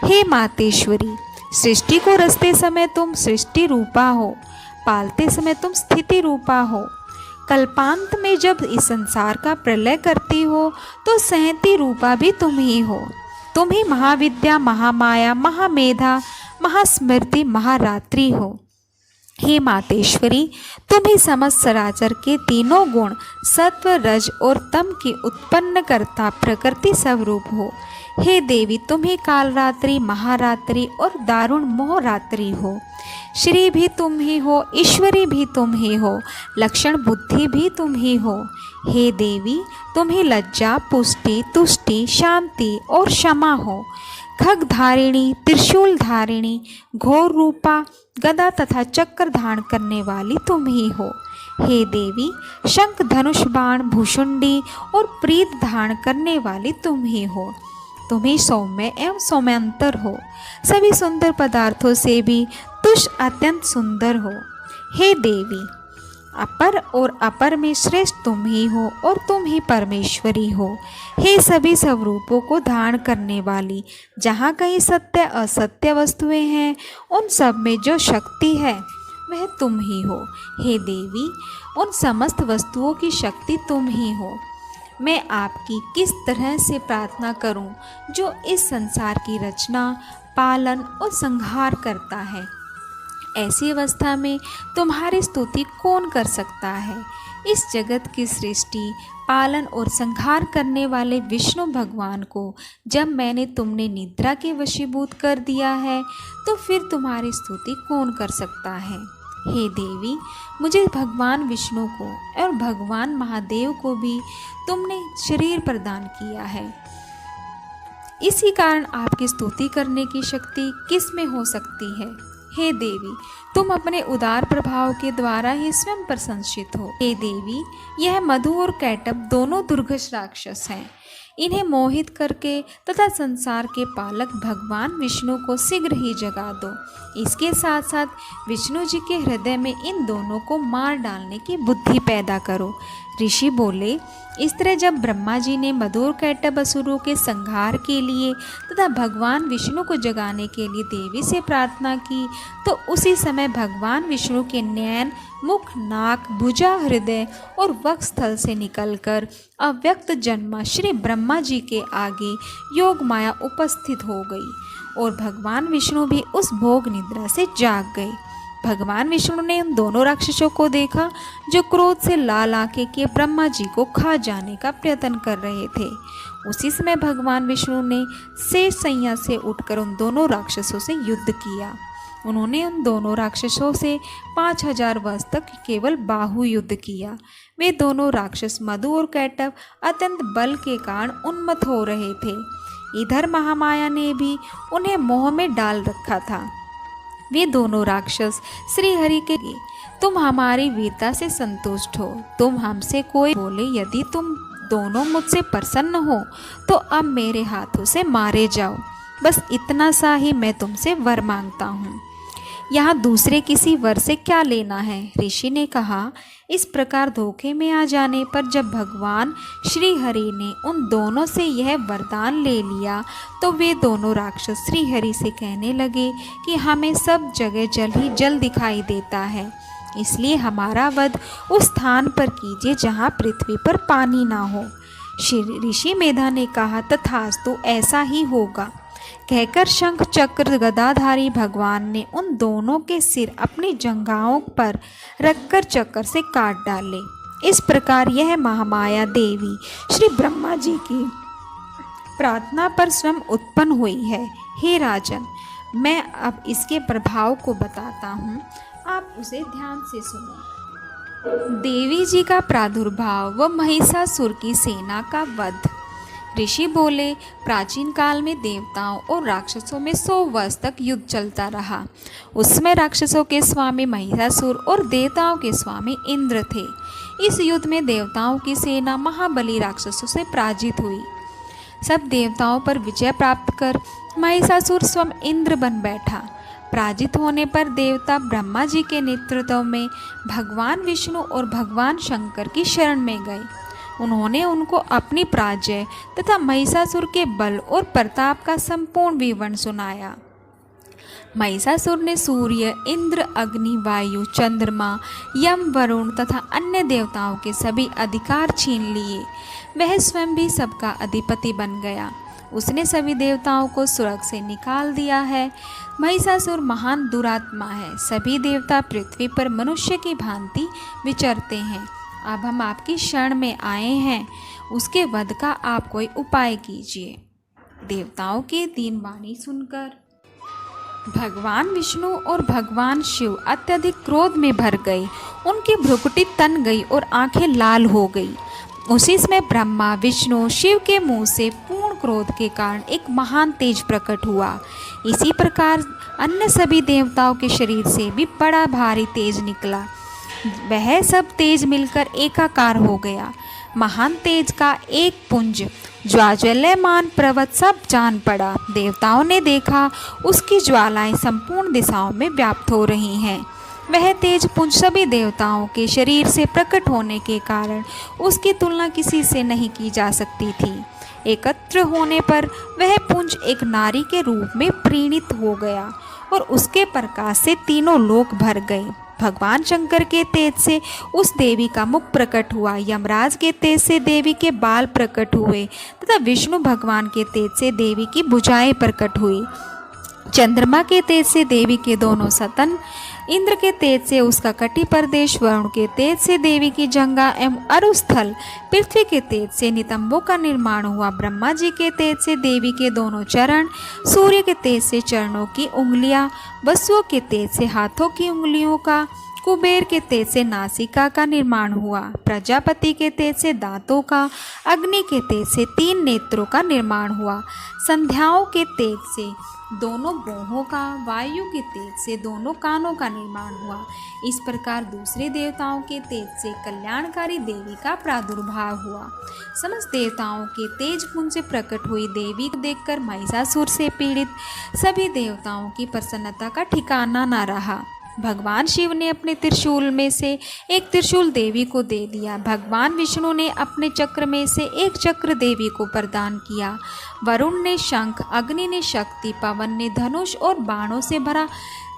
[SPEAKER 1] हे मातेश्वरी, सृष्टि को रचते समय तुम सृष्टि रूपा हो, पालते समय तुम स्थिति रूपा हो, कल्पांत में जब इस संसार का प्रलय करती हो तो सहती रूपा भी तुम ही हो। तुम ही महाविद्या, महामाया, महामेधा, महास्मृति, महारात्रि हो। हे मातेश्वरी, तुम ही समस्त सराचर के तीनों गुण सत्व, रज और तम की उत्पन्न करता प्रकृति स्वरूप हो। हे देवी, तुम ही कालरात्रि, महारात्रि और दारुण मोहरात्रि हो। श्री भी तुम ही हो, ईश्वरी भी तुम ही हो, लक्षण बुद्धि भी तुम ही हो। हे देवी, तुम ही लज्जा, पुष्टि, तुष्टि, शांति और क्षमा हो। खग धारिणी, त्रिशूल धारिणी, घोर रूपा, गदा तथा चक्र धारण करने वाली तुम ही हो। हे देवी, शंख, धनुष, बाण, भूषुंडी और प्रीत धारण करने वाली तुम ही हो। तुम ही सौम्य एवं सौम्यंतर हो, सभी सुंदर पदार्थों से भी तुष अत्यंत सुंदर हो। हे देवी, अपर और अपर में श्रेष्ठ तुम ही हो और तुम ही परमेश्वरी हो। हे सभी स्वरूपों को धारण करने वाली, जहाँ कहीं सत्य असत्य वस्तुएं हैं, उन सब में जो शक्ति है वह तुम ही हो। हे देवी, उन समस्त वस्तुओं की शक्ति तुम ही हो। मैं आपकी किस तरह से प्रार्थना करूं, जो इस संसार की रचना, पालन और संहार करता है। ऐसी अवस्था में तुम्हारी स्तुति कौन कर सकता है। इस जगत की सृष्टि, पालन और संहार करने वाले विष्णु भगवान को जब मैंने तुमने निद्रा के वशीभूत कर दिया है, तो फिर तुम्हारी स्तुति कौन कर सकता है। हे देवी, मुझे भगवान विष्णु को और भगवान महादेव को भी तुमने शरीर प्रदान किया है। इसी कारण आपकी स्तुति करने की शक्ति किस में हो सकती है। हे देवी, तुम अपने उदार प्रभाव के द्वारा ही स्वयं प्रशंसित हो। हे देवी, यह मधु और कैटभ दोनों दुर्घष राक्षस हैं। इन्हें मोहित करके तथा संसार के पालक भगवान विष्णु को शीघ्र ही जगा दो। इसके साथ साथ विष्णु जी के हृदय में इन दोनों को मार डालने की बुद्धि पैदा करो। ऋषि बोले, इस तरह जब ब्रह्मा जी ने मधु और कैटभ असुरों के संहार के लिए तथा भगवान विष्णु को जगाने के लिए देवी से प्रार्थना की, तो उसी समय भगवान विष्णु के नयन, मुख, नाक, भुजा, हृदय और वक्षस्थल से निकलकर अव्यक्त जन्मा श्री ब्रह्मा जी के आगे योग माया उपस्थित हो गई और भगवान विष्णु भी उस भोग निद्रा से जाग गए। भगवान विष्णु ने उन दोनों राक्षसों को देखा जो क्रोध से लाल आंखें किए ब्रह्मा जी को खा जाने का प्रयत्न कर रहे थे। उसी समय भगवान विष्णु ने शेष सैया से उठकर उन दोनों राक्षसों से युद्ध किया। उन्होंने उन दोनों राक्षसों से 5000 वर्ष तक केवल बाहु युद्ध किया। वे दोनों राक्षस मधु और कैटभ अत्यंत बल के कारण उन्मत्त हो रहे थे। इधर महामाया ने भी उन्हें मोह में डाल रखा था। वे दोनों राक्षस श्री हरि के तुम हमारी वीरता से संतुष्ट हो, तुम हमसे कोई बोले यदि तुम दोनों मुझसे प्रसन्न हो तो अब मेरे हाथों से मारे जाओ, बस इतना सा ही मैं तुमसे वर मांगता हूँ। यहाँ दूसरे किसी वर से क्या लेना है? ऋषि ने कहा। इस प्रकार धोखे में आ जाने पर जब भगवान श्री हरि ने उन दोनों से यह वरदान ले लिया तो वे दोनों राक्षस श्री हरि से कहने लगे कि हमें सब जगह जल ही जल दिखाई देता है, इसलिए हमारा वध उस स्थान पर कीजिए जहाँ पृथ्वी पर पानी ना हो। ऋषि मेधा ने कहा, तथास्तु ऐसा ही होगा। कहकर शंख चक्र गदाधारी भगवान ने उन दोनों के सिर अपनी जंघाओं पर रखकर चक्र से काट डाले। इस प्रकार यह महामाया देवी श्री ब्रह्मा जी की प्रार्थना पर स्वयं उत्पन्न हुई है। हे राजन, मैं अब इसके प्रभाव को बताता हूँ, आप उसे ध्यान से सुनो। देवी जी का प्रादुर्भाव व महिषासुर की सेना का वध। ऋषि बोले, प्राचीन काल में देवताओं और राक्षसों में 100 वर्ष तक युद्ध चलता रहा। उसमें राक्षसों के स्वामी महिषासुर और देवताओं के स्वामी इंद्र थे। इस युद्ध में देवताओं की सेना महाबली राक्षसों से पराजित हुई। सब देवताओं पर विजय प्राप्त कर महिषासुर स्वयं इंद्र बन बैठा। पराजित होने पर देवता ब्रह्मा जी के नेतृत्व में भगवान विष्णु और भगवान शंकर की शरण में गए। उन्होंने उनको अपनी पराजय तथा महिषासुर के बल और प्रताप का संपूर्ण विवरण सुनाया। महिषासुर ने सूर्य, इंद्र, अग्नि, वायु, चंद्रमा, यम, वरुण तथा अन्य देवताओं के सभी अधिकार छीन लिए। वह स्वयं भी सबका अधिपति बन गया। उसने सभी देवताओं को स्वर्ग से निकाल दिया है। महिषासुर महान दुरात्मा है। सभी देवता पृथ्वी पर मनुष्य की भांति विचरते हैं। अब हम आपकी शरण में आए हैं, उसके वध का आप कोई उपाय कीजिए। देवताओं की दीन वाणी सुनकर भगवान विष्णु और भगवान शिव अत्यधिक क्रोध में भर गए। उनकी भ्रुकुटी तन गई और आंखें लाल हो गई। उसी समय ब्रह्मा, विष्णु, शिव के मुंह से पूर्ण क्रोध के कारण एक महान तेज प्रकट हुआ। इसी प्रकार अन्य सभी देवताओं के शरीर से भी बड़ा भारी तेज निकला। वह सब तेज मिलकर एकाकार हो गया। महान तेज का एक पुंज ज्वाज्वल्यमान पर्वत सब जान पड़ा। देवताओं ने देखा उसकी ज्वालाएं संपूर्ण दिशाओं में व्याप्त हो रही हैं। वह तेज पुंज सभी देवताओं के शरीर से प्रकट होने के कारण उसकी तुलना किसी से नहीं की जा सकती थी। एकत्र होने पर वह पुंज एक नारी के रूप में प्रीणित हो गया और उसके प्रकाश से तीनों लोक भर गए। भगवान शंकर के तेज से उस देवी का मुख प्रकट हुआ। यमराज के तेज से देवी के बाल प्रकट हुए तथा विष्णु भगवान के तेज से देवी की भुजाएं प्रकट हुई। चंद्रमा के तेज से देवी के दोनों सतन, इंद्र के तेज से उसका कटी प्रदेश, वरुण के तेज से देवी की जंगा एवं अरुस्थल, पृथ्वी के तेज से नितंबों का निर्माण हुआ। ब्रह्मा जी के तेज से देवी के दोनों चरण, सूर्य के तेज से चरणों की उंगलियां, वसुओं के तेज से हाथों की उंगलियों का, कुबेर के तेज से नासिका का निर्माण हुआ। प्रजापति के तेज से दांतों का, अग्नि के तेज से 3 नेत्रों का निर्माण हुआ। संध्याओं के तेज से दोनों भौहों का, वायु के तेज से दोनों कानों का निर्माण हुआ। इस प्रकार दूसरे देवताओं के तेज से कल्याणकारी देवी का प्रादुर्भाव हुआ। समस्त देवताओं के तेज पुंज से प्रकट हुई देवी को देखकर महिषासुर से पीड़ित सभी देवताओं की प्रसन्नता का ठिकाना न रहा। भगवान शिव ने अपने त्रिशूल में से एक त्रिशूल देवी को दे दिया। भगवान विष्णु ने अपने चक्र में से एक चक्र देवी को प्रदान किया। वरुण ने शंख, अग्नि ने शक्ति, पवन ने धनुष और बाणों से भरा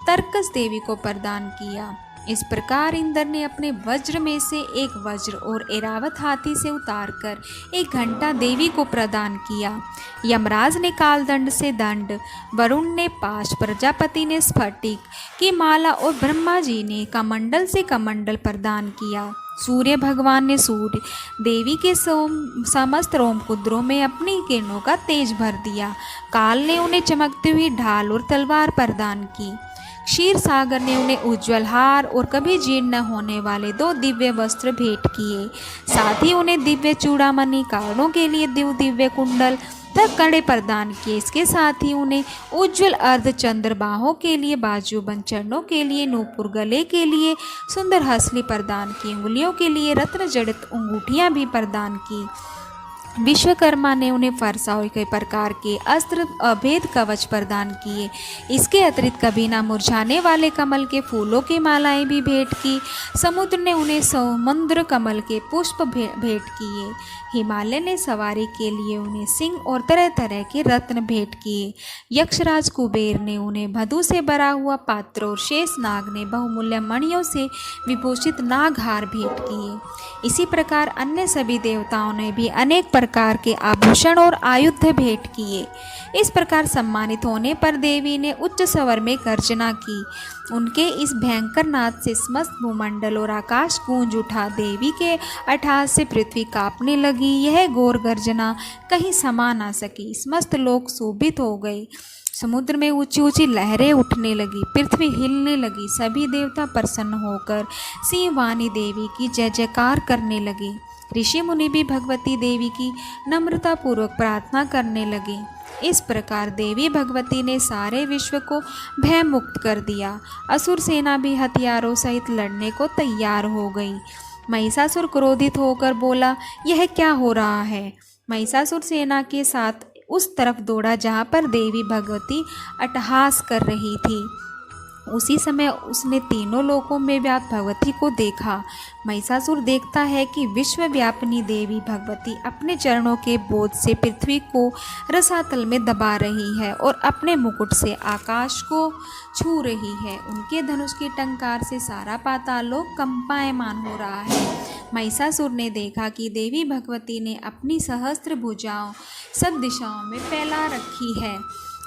[SPEAKER 1] तर्कस देवी को प्रदान किया। इस प्रकार इंद्र ने अपने वज्र में से एक वज्र और ऐरावत हाथी से उतारकर एक घंटा देवी को प्रदान किया। यमराज ने कालदंड से दंड, वरुण ने पाश, प्रजापति ने स्फटिक की माला और ब्रह्मा जी ने कमंडल से कमंडल प्रदान किया। सूर्य भगवान ने सूर्य देवी के समस्त रोमकुद्रों में अपनी किरणों का तेज भर दिया। काल ने उन्हें चमकती हुई ढाल और तलवार प्रदान की।
[SPEAKER 2] क्षीर सागर ने उन्हें उज्ज्वल हार और कभी जीर्ण न होने वाले 2 दिव्य वस्त्र भेंट किए। साथ ही उन्हें दिव्य चूड़ामणि, कारणों के लिए दिव्य कुंडल तक कड़े प्रदान किए। इसके साथ ही उन्हें उज्ज्वल अर्धचंद्र, बाहों के लिए बाजूबंद, चरणों के लिए नूपुर, गले के लिए सुंदर हंसली प्रदान की, उंगलियों के लिए रत्न जड़ित अंगूठियां भी प्रदान की। विश्वकर्मा ने उन्हें फरसा और कई प्रकार के अस्त्र, अभेद कवच प्रदान किए। इसके अतिरिक्त कभी ना मुरझाने वाले कमल के फूलों की मालाएं भी भेंट की। समुद्र ने उन्हें समुद्र कमल के पुष्प भेंट किए। हिमालय ने सवारी के लिए उन्हें सिंह और तरह तरह के रत्न भेंट किए। यक्षराज कुबेर ने उन्हें मधु से भरा हुआ पात्र और शेष नाग ने बहुमूल्य मणियों से विभूषित नागहार भेंट किए। इसी प्रकार अन्य सभी देवताओं ने भी अनेक प्रकार के आभूषण और आयुध भेंट किए। इस प्रकार सम्मानित होने पर देवी ने उच्च स्वर में गर्जना की। उनके इस भयंकर नाद से समस्त भूमंडल और आकाश गूंज उठा। देवी के अट्टहास से पृथ्वी कांपने लगी। यह घोर गर्जना कहीं समा ना सकी। समस्त लोग शोभित हो गए। समुद्र में ऊंची ऊंची लहरें उठने लगी, पृथ्वी हिलने लगी। सभी देवता प्रसन्न होकर सिंहवाणी देवी की जय जयकार करने लगे। ऋषि मुनि भी भगवती देवी की नम्रता पूर्वक प्रार्थना करने लगे। इस प्रकार देवी भगवती ने सारे विश्व को भय मुक्त कर दिया। असुर सेना भी हथियारों सहित लड़ने को तैयार हो गई। महिषासुर क्रोधित होकर बोला, यह क्या हो रहा है? महिषासुर सेना के साथ उस तरफ दौड़ा जहाँ पर देवी भगवती अट्टहास कर रही थी। उसी समय उसने तीनों लोकों में व्याप्त भगवती को देखा। महिषासुर देखता है कि विश्वव्यापिनी देवी भगवती अपने चरणों के बोझ से पृथ्वी को रसातल में दबा रही है और अपने मुकुट से आकाश को छू रही है। उनके धनुष की टंकार से सारा पातालोक कंपायमान हो रहा है। महिषासुर ने देखा कि देवी भगवती ने अपनी सहस्त्र भुजाओं सब दिशाओं में फैला रखी है।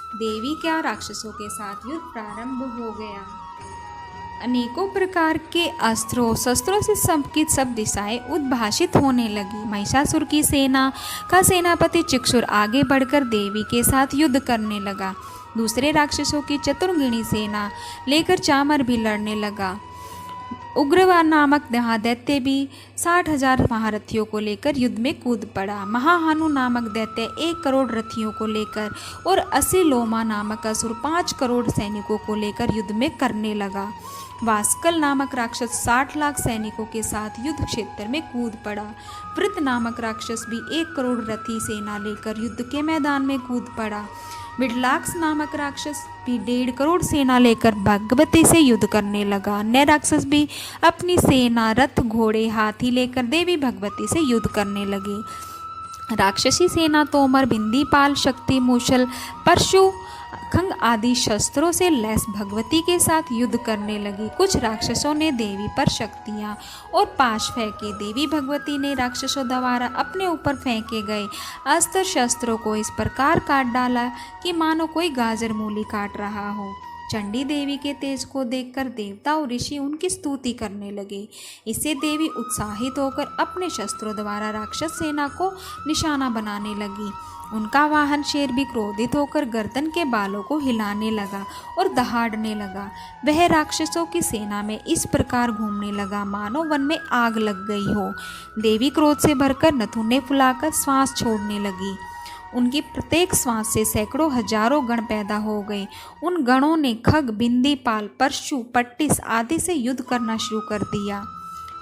[SPEAKER 2] देवी का राक्षसों के साथ युद्ध प्रारंभ हो गया। अनेकों प्रकार के अस्त्रों शस्त्रों से सबकी सब दिशाएं उद्भाषित होने लगी। महिषासुर की सेना का सेनापति चिक्षुर आगे बढ़कर देवी के साथ युद्ध करने लगा। दूसरे राक्षसों की चतुर्गिणी सेना लेकर चामर भी लड़ने लगा। उग्रवा नामक महादैत्य भी 60,000 महारथियों को लेकर युद्ध में कूद पड़ा। महाहानु नामक दैत्य 1 करोड़ रथियों को लेकर और असिलोमा नामक असुर 5 करोड़ सैनिकों को लेकर युद्ध में करने लगा। वास्कल नामक राक्षस 60 लाख सैनिकों के साथ युद्ध क्षेत्र में कूद पड़ा। वृत नामक राक्षस भी 1 करोड़ रथी सेना लेकर युद्ध के मैदान में कूद पड़ा। विडलाक्स नामक राक्षस भी 1.5 करोड़ सेना लेकर भगवती से युद्ध करने लगा। अन्य राक्षस भी अपनी सेना, रथ, घोड़े, हाथी लेकर देवी भगवती से युद्ध करने लगे। राक्षसी सेना तोमर, बिंदीपाल, शक्ति, मूषल, परशु, खंग आदि शस्त्रों से लैस भगवती के साथ युद्ध करने लगी। कुछ राक्षसों ने देवी पर शक्तियां और पाश फेंके। देवी भगवती ने राक्षसों द्वारा अपने ऊपर फेंके गए अस्त्र शस्त्रों को इस प्रकार काट डाला कि मानो कोई गाजर मूली काट रहा हो। चंडी देवी के तेज को देखकर देवता और ऋषि उनकी स्तुति करने लगे। इससे देवी उत्साहित होकर अपने शस्त्रों द्वारा राक्षस सेना को निशाना बनाने लगी। उनका वाहन शेर भी क्रोधित होकर गर्दन के बालों को हिलाने लगा और दहाड़ने लगा। वह राक्षसों की सेना में इस प्रकार घूमने लगा मानो वन में आग लग गई हो। देवी क्रोध से भरकर नथुने फुलाकर श्वास छोड़ने लगी। उनकी प्रत्येक श्वास से सैकड़ों हजारों गण पैदा हो गए। उन गणों ने खग, बिंदीपाल, परशु, पट्टिस आदि से युद्ध करना शुरू कर दिया।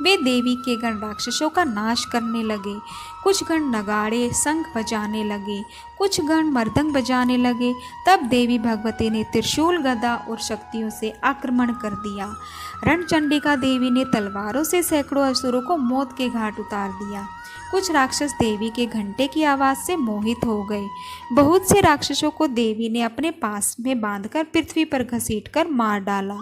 [SPEAKER 2] वे देवी के गण राक्षसों का नाश करने लगे। कुछ गण नगाड़े, शंख बजाने लगे, कुछ गण मृदंग बजाने लगे। तब देवी भगवती ने त्रिशूल, गदा और शक्तियों से आक्रमण कर दिया। रणचंडिका देवी ने तलवारों से सैकड़ों असुरों को मौत के घाट उतार दिया। कुछ राक्षस देवी के घंटे की आवाज़ से मोहित हो गए। बहुत से राक्षसों को देवी ने अपने पास में बांधकर पृथ्वी पर घसीटकर मार डाला।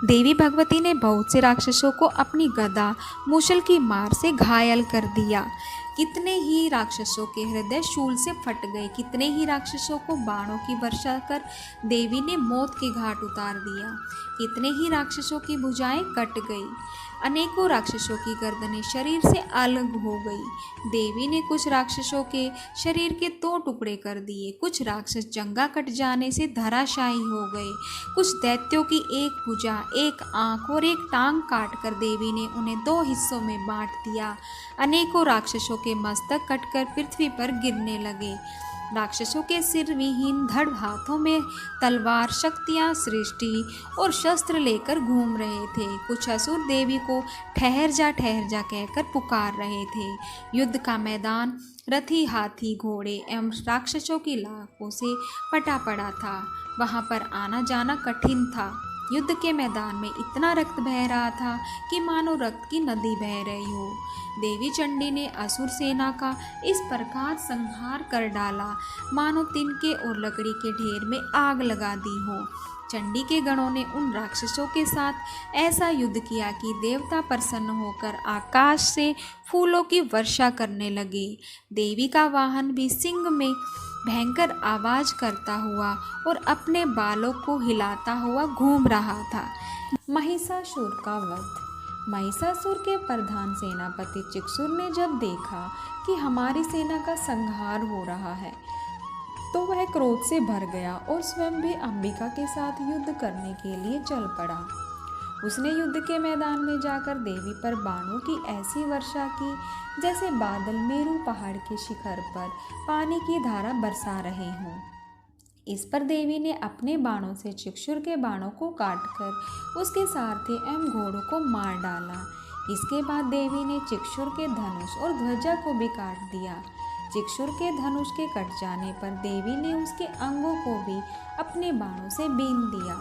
[SPEAKER 2] देवी भगवती ने बहुत से राक्षसों को अपनी गदा, मूषल की मार से घायल कर दिया। कितने ही राक्षसों के हृदय शूल से फट गए। कितने ही राक्षसों को बाणों की वर्षा कर देवी ने मौत के घाट उतार दिया। कितने ही राक्षसों की भुजाएं कट गई। अनेकों राक्षसों की गर्दनें शरीर से अलग हो गई। देवी ने कुछ राक्षसों के शरीर के 2 टुकड़े कर दिए। कुछ राक्षस जंगा कट जाने से धराशायी हो गए। कुछ दैत्यों की एक भुजा, एक आंख और एक टांग काटकर देवी ने उन्हें 2 हिस्सों में बांट दिया। अनेकों राक्षसों के मस्तक कटकर पृथ्वी पर गिरने लगे। राक्षसों के सिर विहीन धड़ हाथों में तलवार, शक्तियाँ, सृष्टि और शस्त्र लेकर घूम रहे थे। कुछ असुर देवी को ठहर जा कहकर पुकार रहे थे। युद्ध का मैदान रथी, हाथी, घोड़े एवं राक्षसों की लाखों से पटा पड़ा था। वहां पर आना जाना कठिन था। युद्ध के मैदान में इतना रक्त बह रहा था कि मानो रक्त की नदी बह रही हो। देवी चंडी ने असुर सेना का इस प्रकार संहार कर डाला मानो तिनके और लकड़ी के ढेर में आग लगा दी हो। चंडी के गणों ने उन राक्षसों के साथ ऐसा युद्ध किया कि देवता प्रसन्न होकर आकाश से फूलों की वर्षा करने लगे। देवी का वाहन भी सिंह में भयंकर आवाज करता हुआ और अपने बालों को हिलाता हुआ घूम रहा था। महिषासुर का वध। महिषासुर के प्रधान सेनापति चिक्षुर ने जब देखा कि हमारी सेना का संहार हो रहा है तो वह क्रोध से भर गया और स्वयं भी अंबिका के साथ युद्ध करने के लिए चल पड़ा। उसने युद्ध के मैदान में जाकर देवी पर बाणों की ऐसी वर्षा की जैसे बादल मेरू पहाड़ के शिखर पर पानी की धारा बरसा रहे हों। इस पर देवी ने अपने बाणों से चिक्षुर के बाणों को काटकर उसके सारथी एवं घोड़ों को मार डाला। इसके बाद देवी ने चिक्षुर के धनुष और ध्वजा को भी काट दिया। चिक्षुर के धनुष के कट जाने पर देवी ने उसके अंगों को भी अपने बाणों से बीन दिया।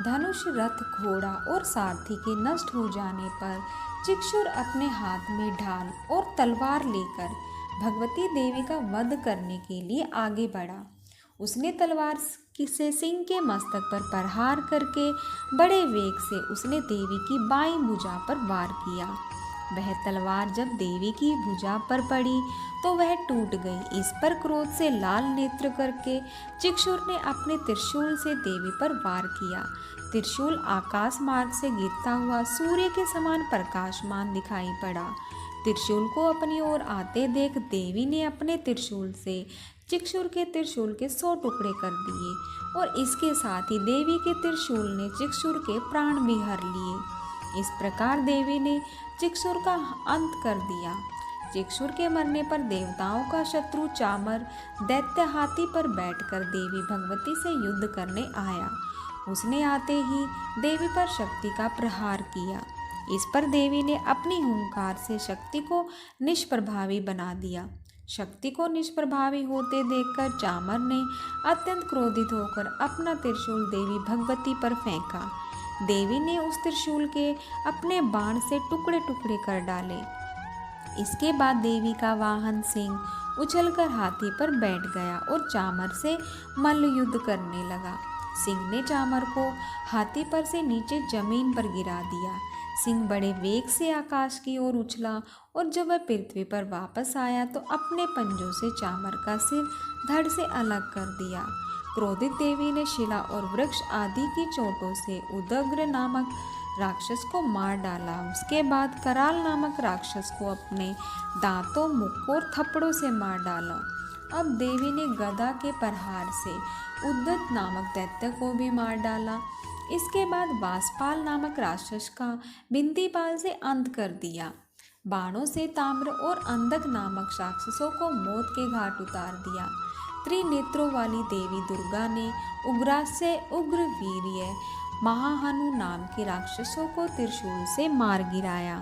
[SPEAKER 2] धनुष, रथ, घोड़ा और सारथी के नष्ट हो जाने पर चिक्षुर अपने हाथ में ढाल और तलवार लेकर भगवती देवी का वध करने के लिए आगे बढ़ा। उसने तलवार से सिंह के मस्तक पर प्रहार करके बड़े वेग से उसने देवी की बाईं भुजा पर वार किया। वह तलवार जब देवी की भुजा पर पड़ी तो वह टूट गई। इस पर क्रोध से लाल नेत्र करके चिक्षुर ने अपने त्रिशूल से देवी पर वार किया। त्रिशूल आकाश मार्ग से गिरता हुआ सूर्य के समान प्रकाशमान दिखाई पड़ा। त्रिशूल को अपनी ओर आते देख देवी ने अपने त्रिशूल से चिक्षुर के त्रिशूल के 100 टुकड़े कर दिए और इसके साथ ही देवी के त्रिशूल ने चिक्षुर के प्राण भी हर लिए। इस प्रकार देवी ने चिक्षुर का अंत कर दिया। चिक्षुर के मरने पर देवताओं का शत्रु चामर दैत्य हाथी पर बैठकर देवी भगवती से युद्ध करने आया। उसने आते ही देवी पर शक्ति का प्रहार किया। इस पर देवी ने अपनी हुंकार से शक्ति को निष्प्रभावी बना दिया। शक्ति को निष्प्रभावी होते देखकर चामर ने अत्यंत क्रोधित होकर अपना त्रिशूल देवी भगवती पर फेंका। देवी ने उस त्रिशूल के अपने बाण से टुकड़े टुकड़े कर डाले। इसके बाद देवी का वाहन सिंह उछलकर हाथी पर बैठ गया और चामर से मल्ल युद्ध करने लगा। सिंह ने चामर को हाथी पर से नीचे जमीन पर गिरा दिया। सिंह बड़े वेग से आकाश की ओर उछला और जब वह पृथ्वी पर वापस आया तो अपने पंजों से चामर का सिर धड़ से अलग कर दिया। क्रोधित देवी ने शिला और वृक्ष आदि की चोटों से उदग्र नामक राक्षस को मार डाला। उसके बाद कराल नामक राक्षस को अपने दांतों, मुक्कों और थप्पड़ों से मार डाला। अब देवी ने गदा के प्रहार से उद्दत नामक दैत्य को भी मार डाला। इसके बाद वासपाल नामक राक्षस का बिंदीपाल से अंत कर दिया। बाणों से ताम्र और अंधक नामक राक्षसों को मौत के घाट उतार दिया। त्रिनेत्रों वाली देवी दुर्गा ने उग्रास्य, उग्र वीर्य, महाहनु नाम के राक्षसों को त्रिशूल से मार गिराया।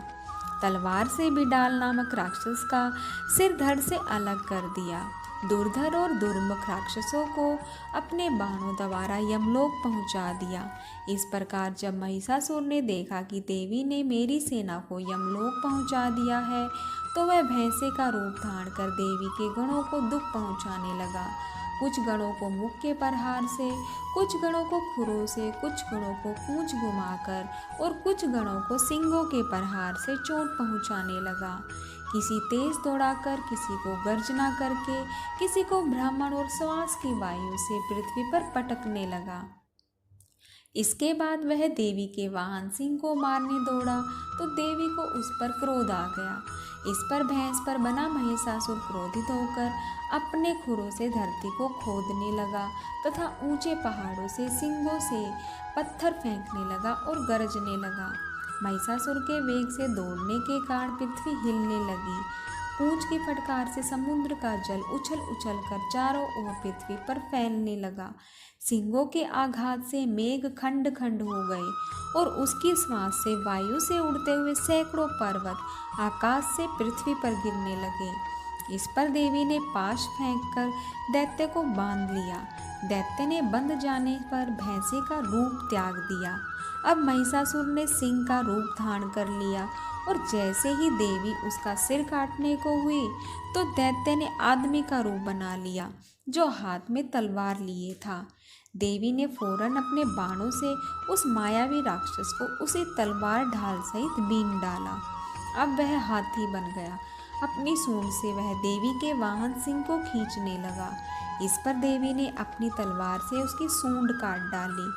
[SPEAKER 2] तलवार से बिडाल नामक राक्षस का सिर धड़ से अलग कर दिया। दुर्धर और दुर्मुख राक्षसों को अपने बाणों द्वारा यमलोक पहुंचा दिया। इस प्रकार जब महिषासुर ने देखा कि देवी ने मेरी सेना को यमलोक पहुंचा दिया है तो वह भैंसे का रूप धारण कर देवी के गणों को दुख पहुंचाने लगा। कुछ गणों को मुख के प्रहार से, कुछ गणों को खुरों से, कुछ गणों को पूंछ घुमाकर और कुछ गणों को सींगों के प्रहार से चोट पहुंचाने लगा। किसी तेज दौड़ाकर, किसी को गर्जना करके, किसी को भ्रमण और श्वास की वायु से पृथ्वी पर पटकने लगा। इसके बाद वह देवी के वाहन सिंह को मारने दौड़ा तो देवी को उस पर क्रोध आ गया। इस पर भैंस पर बना महिषासुर क्रोधित होकर अपने खुरों से धरती को खोदने लगा तथा ऊंचे पहाड़ों से सिंगों से पत्थर फेंकने लगा और गरजने लगा। महिषासुर के वेग से दौड़ने के कारण पृथ्वी हिलने लगी। पूंछ की फटकार से समुद्र का जल उछल उछल कर चारों ओर पृथ्वी पर फैलने लगा। सिंगों के आघात से मेघ खंड खंड हो गए और उसकी श्वास से वायु से उड़ते हुए सैकड़ों पर्वत आकाश से पृथ्वी पर गिरने लगे। इस पर देवी ने पाश फेंककर दैत्य को बांध लिया। दैत्य ने बंध जाने पर भैंसे का रूप त्याग दिया। अब महिषासुर ने सिंह का रूप धारण कर लिया और जैसे ही देवी उसका सिर काटने को हुई तो दैत्य ने आदमी का रूप बना लिया जो हाथ में तलवार लिए था। देवी ने फौरन अपने बाणों से उस मायावी राक्षस को उसी तलवार ढाल सहित बीन डाला। अब वह हाथी बन गया। अपनी सूंड से वह देवी के वाहन सिंह को खींचने लगा। इस पर देवी ने अपनी तलवार से उसकी सूंड काट डाली।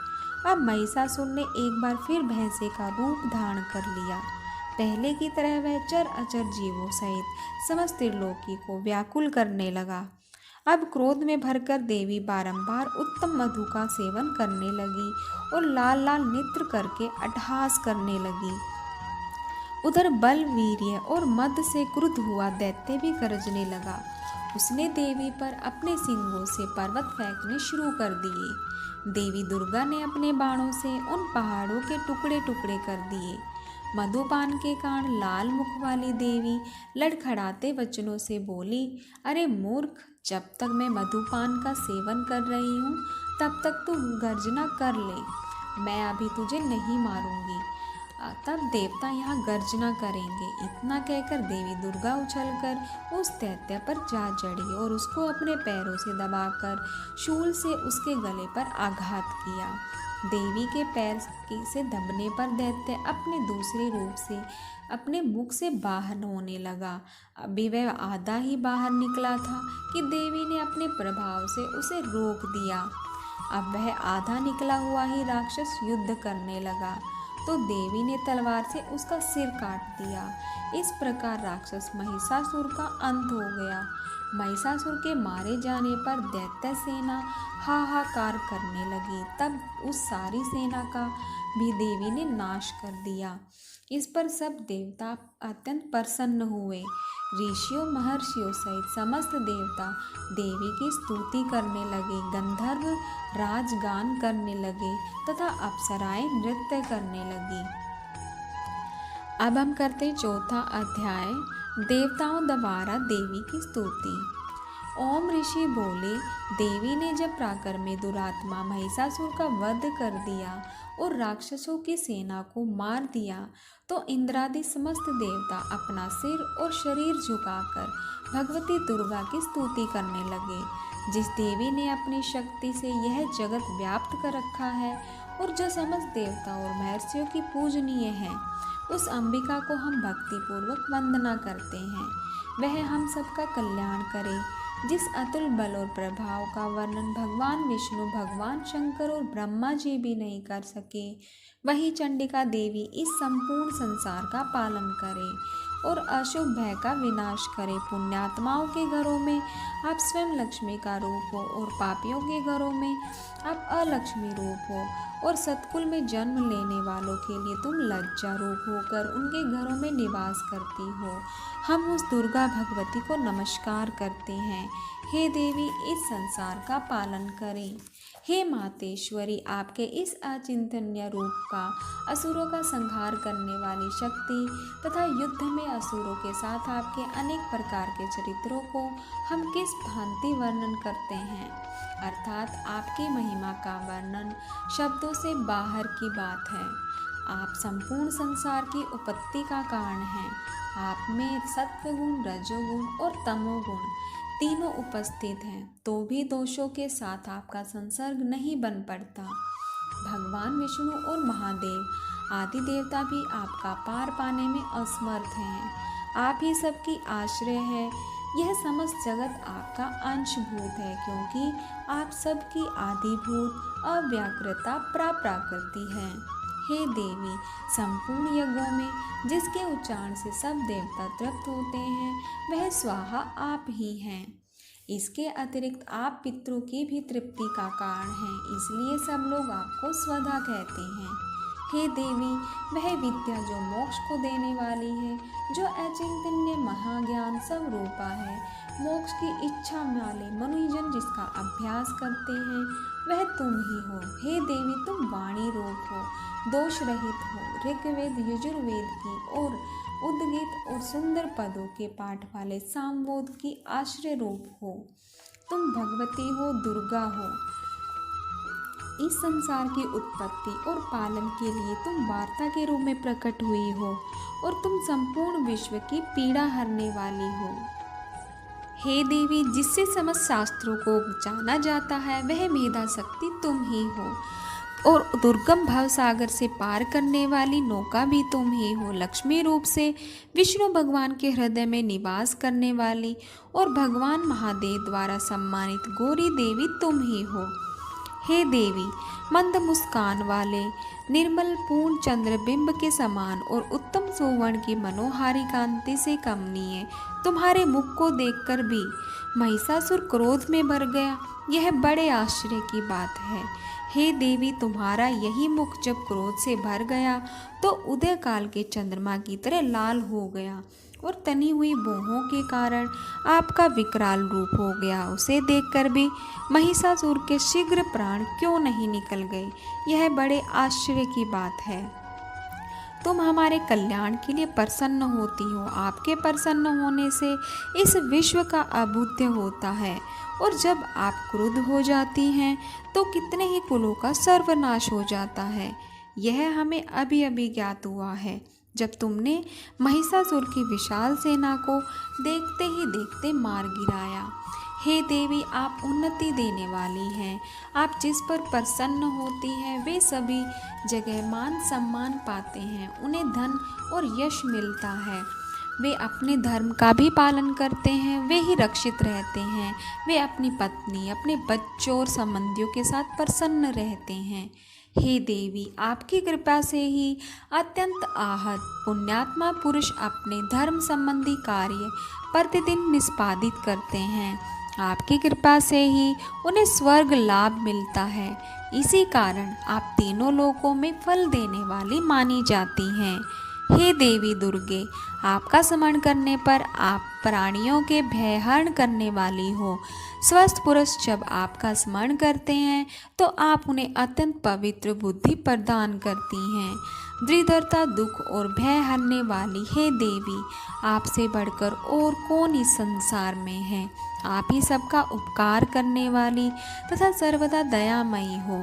[SPEAKER 2] अब महिषासुर ने एक बार फिर भैंसे का रूप धारण कर लिया। पहले की तरह वह चर अचर जीवों सहित समस्त त्रिलोकी को व्याकुल करने लगा। अब क्रोध में भरकर देवी बारंबार उत्तम मधु का सेवन करने लगी और लाल लाल नेत्र करके अट्टहास करने लगी। उधर बल, वीर्य और मद से क्रुद्ध हुआ दैत्य भी गरजने लगा। उसने देवी पर अपने सिंगों से पर्वत फेंकने शुरू कर दिए। देवी दुर्गा ने अपने बाणों से उन पहाड़ों के टुकड़े टुकड़े कर दिए। मधुपान के कारण लाल मुख वाली देवी लड़खड़ाते वचनों से बोली, अरे मूर्ख, जब तक मैं मधुपान का सेवन कर रही हूँ तब तक तू गर्जना कर ले, मैं अभी तुझे नहीं मारूंगी, तब देवता यहाँ गर्जना करेंगे। इतना कहकर देवी दुर्गा उछलकर उस दैत्य पर जा चढ़ी और उसको अपने पैरों से दबाकर शूल से उसके गले पर आघात किया। देवी के पैर से दबने पर दैत्य अपने दूसरे रूप से अपने मुख से बाहर होने लगा। अभी वह आधा ही बाहर निकला था कि देवी ने अपने प्रभाव से उसे रोक दिया। अब वह आधा निकला हुआ ही राक्षस युद्ध करने लगा तो देवी ने तलवार से उसका सिर काट दिया। इस प्रकार राक्षस महिषासुर का अंत हो गया। महिषासुर के मारे जाने पर दैत्य सेना हाहाकार करने लगी। तब उस सारी सेना का भी देवी ने नाश कर दिया। इस पर सब देवता अत्यंत प्रसन्न हुए। ऋषियों, महर्षियों सहित समस्त देवता देवी की स्तुति करने लगे, गंधर्व राजगान करने लगे तथा अप्सराएं नृत्य करने लगी। अब हम करते चौथा अध्याय, देवताओं द्वारा देवी की स्तुति। ओम ऋषि बोले, देवी ने जब प्राकर में दुरात्मा महिषासुर का वध कर दिया और राक्षसों की सेना को मार दिया तो इंद्रादि समस्त देवता अपना सिर और शरीर झुकाकर भगवती दुर्गा की स्तुति करने लगे। जिस देवी ने अपनी शक्ति से यह जगत व्याप्त कर रखा है और जो समस्त देवता और महर्षियों की पूजनीय है, उस अंबिका को हम भक्तिपूर्वक वंदना करते हैं। वह हम सबका कल्याण करे। जिस अतुल बल और प्रभाव का वर्णन भगवान विष्णु, भगवान शंकर और ब्रह्मा जी भी नहीं कर सके, वही चंडिका देवी इस संपूर्ण संसार का पालन करे और अशुभ भय का विनाश करे। पुण्यात्माओं के घरों में आप स्वयं लक्ष्मी का रूप हो और पापियों के घरों में आप अलक्ष्मी रूप हो और सतकुल में जन्म लेने वालों के लिए तुम लज्जा रूप होकर उनके घरों में निवास करती हो। हम उस दुर्गा भगवती को नमस्कार करते हैं। हे देवी, इस संसार का पालन करें। हे मातेश्वरी, आपके इस अचिंतनीय रूप का, असुरों का संहार करने वाली शक्ति तथा युद्ध में असुरों के साथ आपके अनेक प्रकार के चरित्रों को हम किस भांति वर्णन करते हैं, अर्थात आपकी महिमा का वर्णन शब्दों से बाहर की बात है। आप संपूर्ण संसार की उत्पत्ति का कारण हैं। आप में सत्वगुण, रजोगुण और तमोगुण तीनों उपस्थित हैं, तो भी दोषों के साथ आपका संसर्ग नहीं बन पड़ता। भगवान विष्णु और महादेव आदि देवता भी आपका पार पाने में असमर्थ हैं। आप ही सबकी आश्रय है। यह समस्त जगत आपका अंशभूत है, क्योंकि आप सबकी आदिभूत अव्याकृता प्राकृति है। हे देवी, संपूर्ण यज्ञों में जिसके उच्चारण से सब देवता तृप्त होते हैं, वह स्वाहा आप ही हैं। इसके अतिरिक्त आप पितरों की भी तृप्ति का कारण हैं, इसलिए सब लोग आपको स्वधा कहते हैं। हे देवी, वह विद्या जो मोक्ष को देने वाली है, जो अचिंतनीय महाज्ञान स्वरूपा है, मोक्ष की इच्छा वाले मनुजन जिसका अभ्यास करते हैं, वह तुम ही हो। हे देवी, तुम वाणी रूप हो, दोष रहित हो, ऋग्वेद यजुर्वेद की और उद्गीत और सुंदर पदों के पाठ वाले सामवेद की आश्रय रूप हो। तुम भगवती हो, दुर्गा हो। इस संसार की उत्पत्ति और पालन के लिए तुम वार्ता के रूप में प्रकट हुई हो और तुम संपूर्ण विश्व की पीड़ा हरने वाली हो। हे देवी, जिससे समस्त शास्त्रों को जाना जाता है, वह मेधा शक्ति तुम ही हो और दुर्गम भव सागर से पार करने वाली नौका भी तुम ही हो। लक्ष्मी रूप से विष्णु भगवान के हृदय में निवास करने वाली और भगवान महादेव द्वारा सम्मानित गौरी देवी तुम ही हो। हे देवी, मंद मुस्कान वाले निर्मल पूर्ण चंद्रबिंब के समान और उत्तम सुवर्ण की मनोहारी कांति से कमनीय तुम्हारे मुख को देखकर भी महिषासुर क्रोध में भर गया, यह बड़े आश्चर्य की बात है। हे देवी, तुम्हारा यही मुख जब क्रोध से भर गया तो उदय काल के चंद्रमा की तरह लाल हो गया और तनी हुई भौहों के कारण आपका विकराल रूप हो गया। उसे देखकर भी महिषासुर के शीघ्र प्राण क्यों नहीं निकल गए, यह बड़े आश्चर्य की बात है। तुम हमारे कल्याण के लिए प्रसन्न होती हो। आपके प्रसन्न होने से इस विश्व का अभुत्य होता है और जब आप क्रुद्ध हो जाती हैं तो कितने ही कुलों का सर्वनाश हो जाता है। यह हमें अभी अभी ज्ञात हुआ है, जब तुमने महिषासुर की विशाल सेना को देखते ही देखते मार गिराया। हे देवी, आप उन्नति देने वाली हैं। आप जिस पर प्रसन्न होती हैं वे सभी जगह मान सम्मान पाते हैं, उन्हें धन और यश मिलता है। वे अपने धर्म का भी पालन करते हैं, वे ही रक्षित रहते हैं। वे अपनी पत्नी, अपने बच्चों और संबंधियों के साथ प्रसन्न रहते हैं। हे देवी, आपकी कृपा से ही अत्यंत आहत पुण्यात्मा पुरुष अपने धर्म संबंधी कार्य प्रतिदिन निष्पादित करते हैं। आपकी कृपा से ही उन्हें स्वर्ग लाभ मिलता है। इसी कारण आप तीनों लोकों में फल देने वाली मानी जाती हैं। हे देवी दुर्गे, आपका स्मरण करने पर आप प्राणियों के भयहरण करने वाली हो। स्वस्थ पुरुष जब आपका स्मरण करते हैं तो आप उन्हें अत्यंत पवित्र बुद्धि प्रदान करती हैं। दृढ़ता, दुख और भय हरने वाली हे देवी, आपसे बढ़कर और कौन इस संसार में है। आप ही सबका उपकार करने वाली तथा सर्वदा दयामयी हो।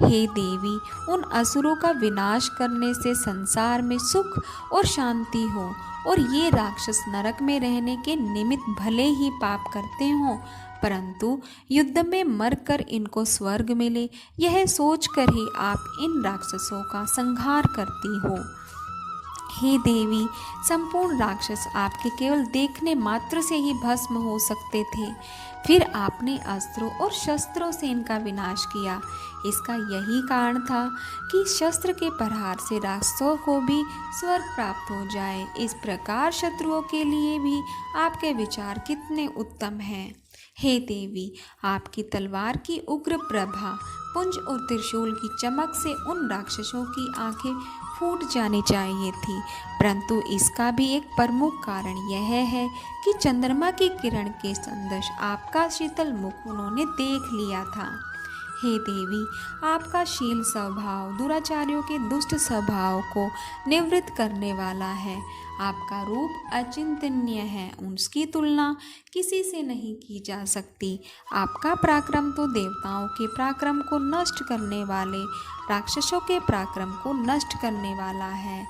[SPEAKER 2] हे देवी, उन असुरों का विनाश करने से संसार में सुख और शांति हो और ये राक्षस नरक में रहने के निमित्त भले ही पाप करते हों, परंतु युद्ध में मरकर इनको स्वर्ग मिले, यह सोचकर ही आप इन राक्षसों का संहार करती हो। हे देवी, संपूर्ण राक्षस आपके केवल देखने मात्र से ही भस्म हो सकते थे, फिर आपने अस्त्रों और शस्त्रों से इनका विनाश किया। इसका यही कारण था कि शस्त्र के प्रहार से राक्षसों को भी स्वर्ग प्राप्त हो जाए। इस प्रकार शत्रुओं के लिए भी आपके विचार कितने उत्तम हैं। हे देवी, आपकी तलवार की उग्र प्रभा, पुंज और त्रिशूल की चमक से उन राक्षसों की आंखें फूट जानी चाहिए थी, परंतु इसका भी एक प्रमुख कारण यह है कि चंद्रमा की किरण के सदृश आपका शीतल मुख उन्होंने देख लिया था। हे देवी, आपका शील स्वभाव दुराचारियों के दुष्ट स्वभाव को निवृत्त करने वाला है। आपका रूप अचिंतनीय है, उसकी तुलना किसी से नहीं की जा सकती। आपका पराक्रम तो देवताओं के पराक्रम को नष्ट करने वाले, राक्षसों के पराक्रम को नष्ट करने वाला है।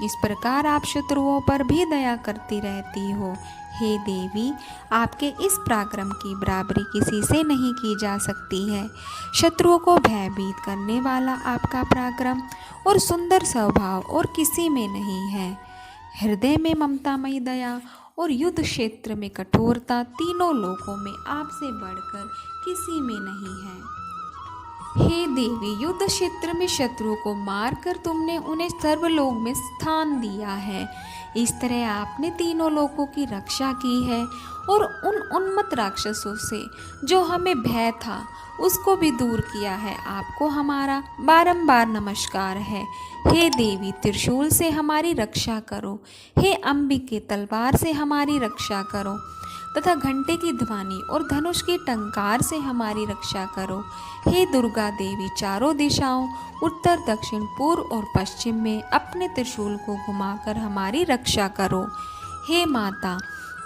[SPEAKER 2] इस प्रकार आप शत्रुओं पर भी दया करती रहती हो। हे देवी, आपके इस पराक्रम की बराबरी किसी से नहीं की जा सकती है। शत्रुओं को भयभीत करने वाला आपका पराक्रम और सुंदर स्वभाव और किसी में नहीं है। हृदय में ममतामयी दया और युद्ध क्षेत्र में कठोरता तीनों लोकों में आपसे बढ़कर किसी में नहीं है। हे देवी, युद्ध क्षेत्र में शत्रु को मारकर तुमने उन्हें सर्वलोक में स्थान दिया है। इस तरह आपने तीनों लोकों की रक्षा की है और उन उन्मत्त राक्षसों से जो हमें भय था उसको भी दूर किया है। आपको हमारा बारंबार नमस्कार है। हे देवी, त्रिशूल से हमारी रक्षा करो। हे अंबिके, तलवार से हमारी रक्षा करो तथा घंटे की ध्वनि और धनुष की टंकार से हमारी रक्षा करो। हे दुर्गा देवी, चारों दिशाओं उत्तर, दक्षिण, पूर्व और पश्चिम में अपने त्रिशूल को घुमाकर हमारी रक्षा करो। हे माता,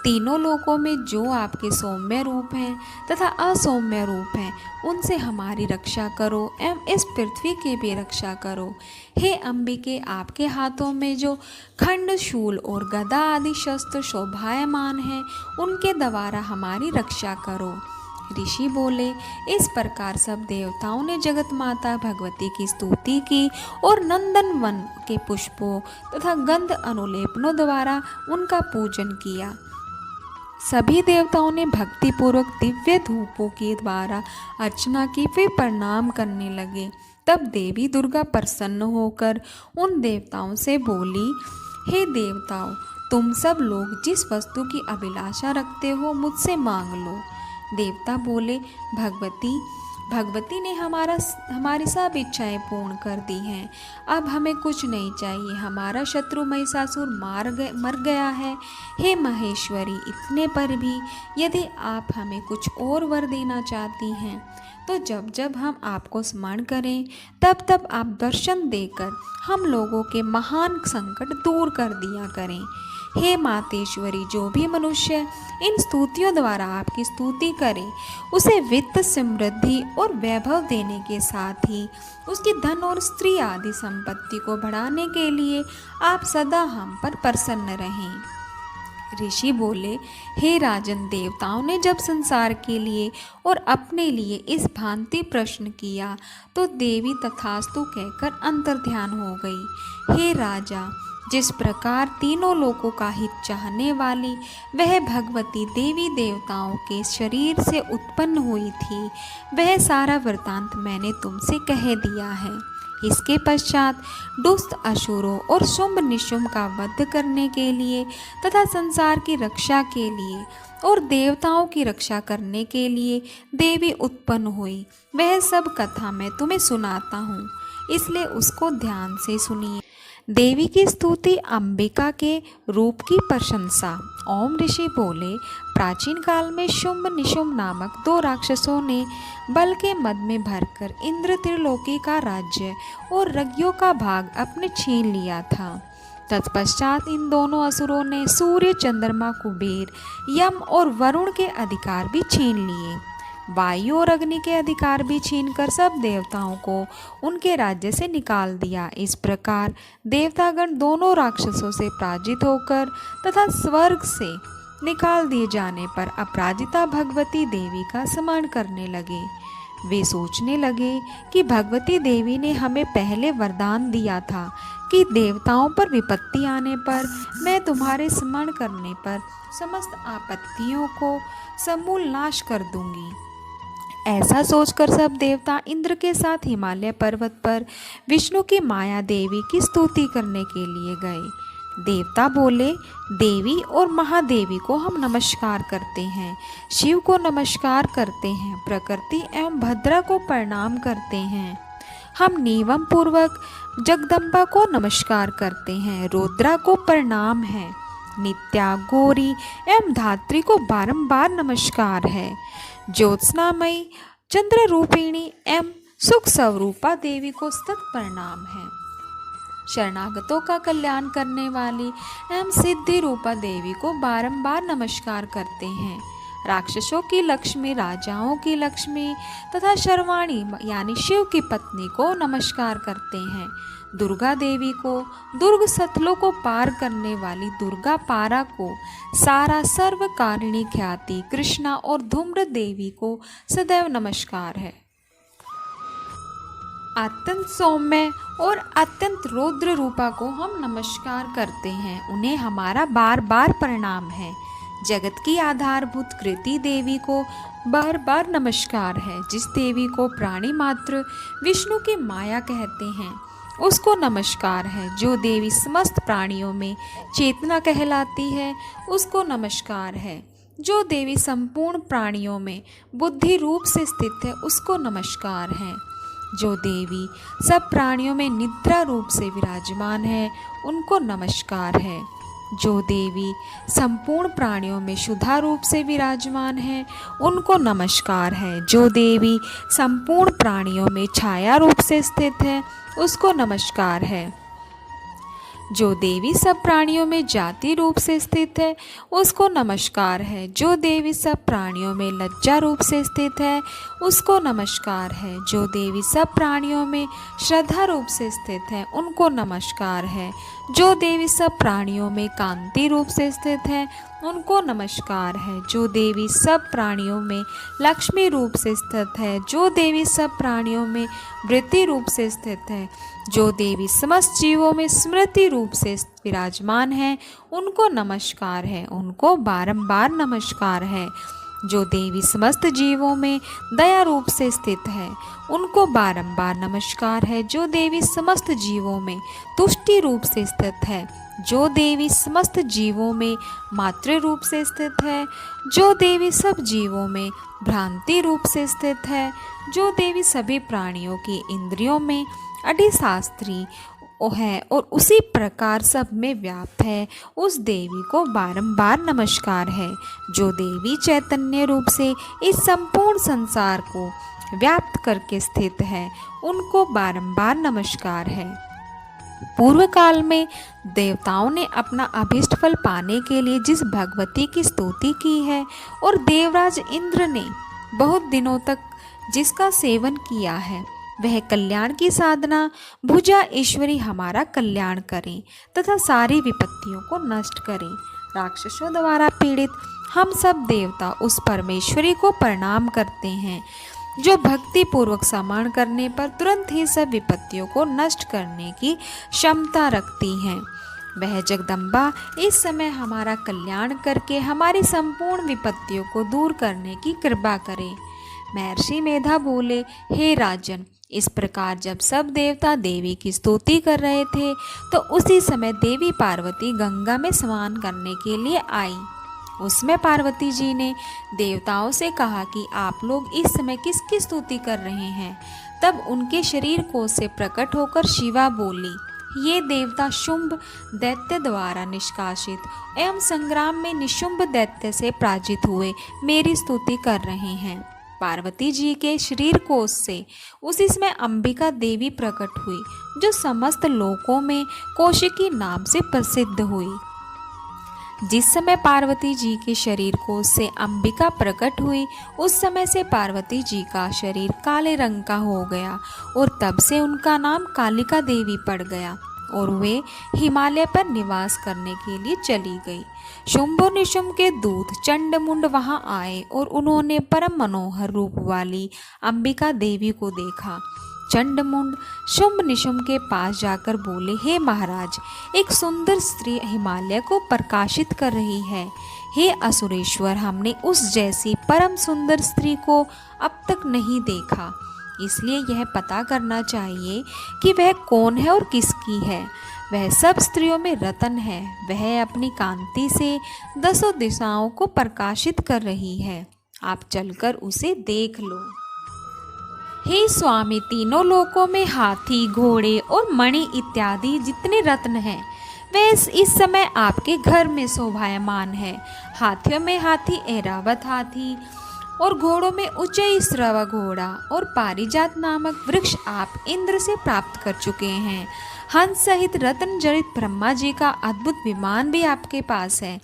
[SPEAKER 2] तीनों लोकों में जो आपके सौम्य रूप हैं तथा असौम्य रूप हैं उनसे हमारी रक्षा करो एवं इस पृथ्वी की भी रक्षा करो। हे अंबिके, आपके हाथों में जो खंड, शूल और गदा आदि शस्त्र शोभायमान हैं उनके द्वारा हमारी रक्षा करो। ऋषि बोले, इस प्रकार सब देवताओं ने जगत माता भगवती की स्तुति की और नंदन वन के पुष्पों तथा गंध अनुलेपनों द्वारा उनका पूजन किया। सभी देवताओं ने भक्तिपूर्वक दिव्य धूपों के द्वारा अर्चना की, वे प्रणाम करने लगे। तब देवी दुर्गा प्रसन्न होकर उन देवताओं से बोली, हे देवताओं, तुम सब लोग जिस वस्तु की अभिलाषा रखते हो मुझसे मांग लो। देवता बोले, भगवती ने हमारी सब इच्छाएं पूर्ण कर दी हैं। अब हमें कुछ नहीं चाहिए। हमारा शत्रु महिषासुर मर गया है। हे महेश्वरी, इतने पर भी यदि आप हमें कुछ और वर देना चाहती हैं तो जब जब हम आपको स्मरण करें तब तब आप दर्शन देकर हम लोगों के महान संकट दूर कर दिया करें। हे मातेश्वरी, जो भी मनुष्य इन स्तुतियों द्वारा आपकी स्तुति करे उसे वित्त, समृद्धि और वैभव देने के साथ ही उसकी धन और स्त्री आदि संपत्ति को बढ़ाने के लिए आप सदा हम पर प्रसन्न रहें। ऋषि बोले, हे राजन, देवताओं ने जब संसार के लिए और अपने लिए इस भांति प्रश्न किया तो देवी तथास्तु कहकर अंतर्ध्यान हो गई। हे राजा, जिस प्रकार तीनों लोकों का हित चाहने वाली वह भगवती देवी देवताओं के शरीर से उत्पन्न हुई थी, वह सारा वृतांत मैंने तुमसे कह दिया है। इसके पश्चात दुष्ट असुरों और शुंभ निशुंभ का वध करने के लिए तथा संसार की रक्षा के लिए और देवताओं की रक्षा करने के लिए देवी उत्पन्न हुई। वह सब कथा मैं तुम्हें सुनाता हूँ, इसलिए उसको ध्यान से सुनिए। देवी की स्तुति, अंबिका के रूप की प्रशंसा। ओम ऋषि बोले, प्राचीन काल में शुंभ निशुंभ नामक दो राक्षसों ने बल के मद में भरकर इंद्र त्रिलोकी का राज्य और रज्ञों का भाग अपने छीन लिया था। तत्पश्चात इन दोनों असुरों ने सूर्य, चंद्रमा, कुबेर, यम और वरुण के अधिकार भी छीन लिए। वायु और अग्नि के अधिकार भी छीनकर सब देवताओं को उनके राज्य से निकाल दिया। इस प्रकार देवतागण दोनों राक्षसों से पराजित होकर तथा स्वर्ग से निकाल दिए जाने पर अपराजिता भगवती देवी का स्मरण करने लगे। वे सोचने लगे कि भगवती देवी ने हमें पहले वरदान दिया था कि देवताओं पर विपत्ति आने पर मैं तुम्हारे स्मरण करने पर समस्त आपत्तियों को समूल नाश कर दूंगी। ऐसा सोचकर सब देवता इंद्र के साथ हिमालय पर्वत पर विष्णु की माया देवी की स्तुति करने के लिए गए। देवता बोले, देवी और महादेवी को हम नमस्कार करते हैं, शिव को नमस्कार करते हैं, प्रकृति एवं भद्रा को प्रणाम करते हैं। हम नियम पूर्वक जगदम्बा को नमस्कार करते हैं, रुद्रा को प्रणाम है, नित्या, गौरी एवं धात्री को बारंबार नमस्कार है। ज्योत्सनामयी, चंद्र रूपिणी एवं सुख स्वरूपा देवी को सतत प्रणाम है। शरणागतों का कल्याण करने वाली एवं सिद्धि रूपा देवी को बारंबार नमस्कार करते हैं। राक्षसों की लक्ष्मी, राजाओं की लक्ष्मी तथा शर्वाणी यानी शिव की पत्नी को नमस्कार करते हैं। दुर्गा देवी को, दुर्ग सतलों को पार करने वाली दुर्गा पारा को, सारा सर्वकारिणी ख्याति कृष्णा और धूम्र देवी को सदैव नमस्कार है। अत्यंत सौम्य और अत्यंत रौद्र रूपा को हम नमस्कार करते हैं। उन्हें हमारा बार बार प्रणाम है। जगत की आधारभूत कृति देवी को बार बार नमस्कार है। जिस देवी को प्राणी मात्र विष्णु की माया कहते हैं उसको नमस्कार है। जो देवी समस्त प्राणियों में चेतना कहलाती है उसको नमस्कार है। जो देवी संपूर्ण प्राणियों में बुद्धि रूप से स्थित है उसको नमस्कार है। जो देवी सब प्राणियों में निद्रा रूप से विराजमान है उनको नमस्कार है। जो देवी संपूर्ण प्राणियों में शुद्धा रूप से विराजमान है उनको नमस्कार है। जो देवी संपूर्ण प्राणियों में छाया रूप से स्थित है उसको नमस्कार है। जो देवी सब प्राणियों में जाति रूप से स्थित है उसको नमस्कार है। जो देवी सब प्राणियों में लज्जा रूप से स्थित है उसको नमस्कार है। जो देवी सब प्राणियों में श्रद्धा रूप से स्थित है उनको नमस्कार है। जो देवी सब प्राणियों में कांति रूप से स्थित है उनको नमस्कार है। जो देवी सब प्राणियों में लक्ष्मी रूप से स्थित है, जो देवी सब प्राणियों में वृत्ति रूप से स्थित है, जो देवी समस्त जीवों में स्मृति रूप से विराजमान है उनको नमस्कार है, उनको बारंबार नमस्कार है। जो देवी समस्त जीवों में दया रूप से स्थित है उनको बारंबार नमस्कार है। जो देवी समस्त जीवों में तुष्टि रूप से स्थित है, जो देवी समस्त जीवों में मातृ रूप से स्थित है, जो देवी सब जीवों में भ्रांति रूप से स्थित है, जो देवी सभी प्राणियों की इंद्रियों में अधिशास्त्री है और उसी प्रकार सब में व्याप्त है, उस देवी को बारंबार नमस्कार है। जो देवी चैतन्य रूप से इस संपूर्ण संसार को व्याप्त करके स्थित है उनको बारंबार नमस्कार है। पूर्व काल में देवताओं ने अपना अभीष्ट फल पाने के लिए जिस भगवती की स्तुति की है और देवराज इंद्र ने बहुत दिनों तक जिसका सेवन किया है वह कल्याण की साधना भुजा ईश्वरी हमारा कल्याण करें तथा सारी विपत्तियों को नष्ट करें। राक्षसों द्वारा पीड़ित हम सब देवता उस परमेश्वरी को प्रणाम करते हैं जो भक्ति पूर्वक समर्पण करने पर तुरंत ही सब विपत्तियों को नष्ट करने की क्षमता रखती हैं। वह जगदम्बा इस समय हमारा कल्याण करके हमारी संपूर्ण विपत्तियों को दूर करने की कृपा करे। महर्षि मेधा बोले, हे राजन, इस प्रकार जब सब देवता देवी की स्तुति कर रहे थे तो उसी समय देवी पार्वती गंगा में स्नान करने के लिए आई। उसमें पार्वती जी ने देवताओं से कहा कि आप लोग इस समय किसकी स्तुति कर रहे हैं। तब उनके शरीर कोश से प्रकट होकर शिवा बोली, ये देवता शुंभ दैत्य द्वारा निष्कासित एवं संग्राम में निशुंभ दैत्य से पराजित हुए मेरी स्तुति कर रहे हैं। पार्वती जी के शरीर कोश से उसी समय अंबिका देवी प्रकट हुई जो समस्त लोकों में कौशिकी नाम से प्रसिद्ध हुई। जिस समय पार्वती जी के शरीर कोश से अंबिका प्रकट हुई उस समय से पार्वती जी का शरीर काले रंग का हो गया और तब से उनका नाम कालिका देवी पड़ गया और वे हिमालय पर निवास करने के लिए चली गई। शुंभ और निशुंभ के दूत चंडमुंड वहां आए और उन्होंने परम मनोहर रूप वाली अंबिका देवी को देखा। चंडमुंड शुंभ निशुंभ के पास जाकर बोले, हे महाराज, एक सुंदर स्त्री हिमालय को प्रकाशित कर रही है। हे असुरेश्वर, हमने उस जैसी परम सुंदर स्त्री को अब तक नहीं देखा, इसलिए यह पता करना चाहिए कि वह कौन है और किसकी है। वह सब स्त्रियों में रतन है। वह अपनी कांति से दसों दिशाओं को प्रकाशित कर रही है। आप चलकर उसे देख लो। हे स्वामी, तीनों लोकों में हाथी, घोड़े और मणि इत्यादि जितने रत्न हैं वे इस समय आपके घर में शोभायमान है। हाथियों में हाथी ऐरावत हाथी और घोड़ों में उच्चई श्रवा घोड़ा और पारिजात नामक वृक्ष आप इंद्र से प्राप्त कर चुके हैं। हंस सहित रत्न जड़ित ब्रह्मा जी का अद्भुत विमान भी आपके पास है।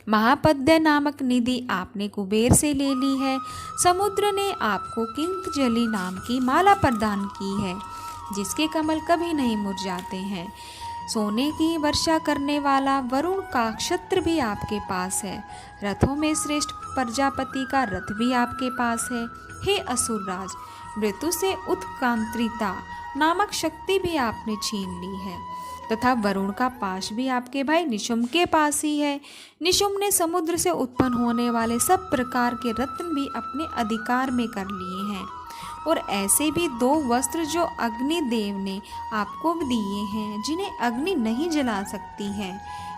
[SPEAKER 2] महापद्य नामक निधि आपने कुबेर से ले ली है। समुद्र ने आपको किंतजली नाम की माला प्रदान की है जिसके कमल कभी नहीं मुरझाते हैं। सोने की वर्षा करने वाला वरुण का क्षत्र भी आपके पास है। रथों में श्रेष्ठ प्रजापति का रथ भी आपके पास है। हे असुरराज, मृत्यु से उत्क्रांतिता
[SPEAKER 1] नामक शक्ति भी आपने छीन ली है, तथा वरुण का पाश भी आपके भाई निशुम्भ के पास ही है। निशुम्भ ने समुद्र से उत्पन्न होने वाले सब प्रकार के रत्न भी अपने अधिकार में कर लिए हैं, और ऐसे भी 2 वस्त्र जो अग्नि देव ने आपको दिए हैं, जिन्हें अग्नि नहीं जला सकती है।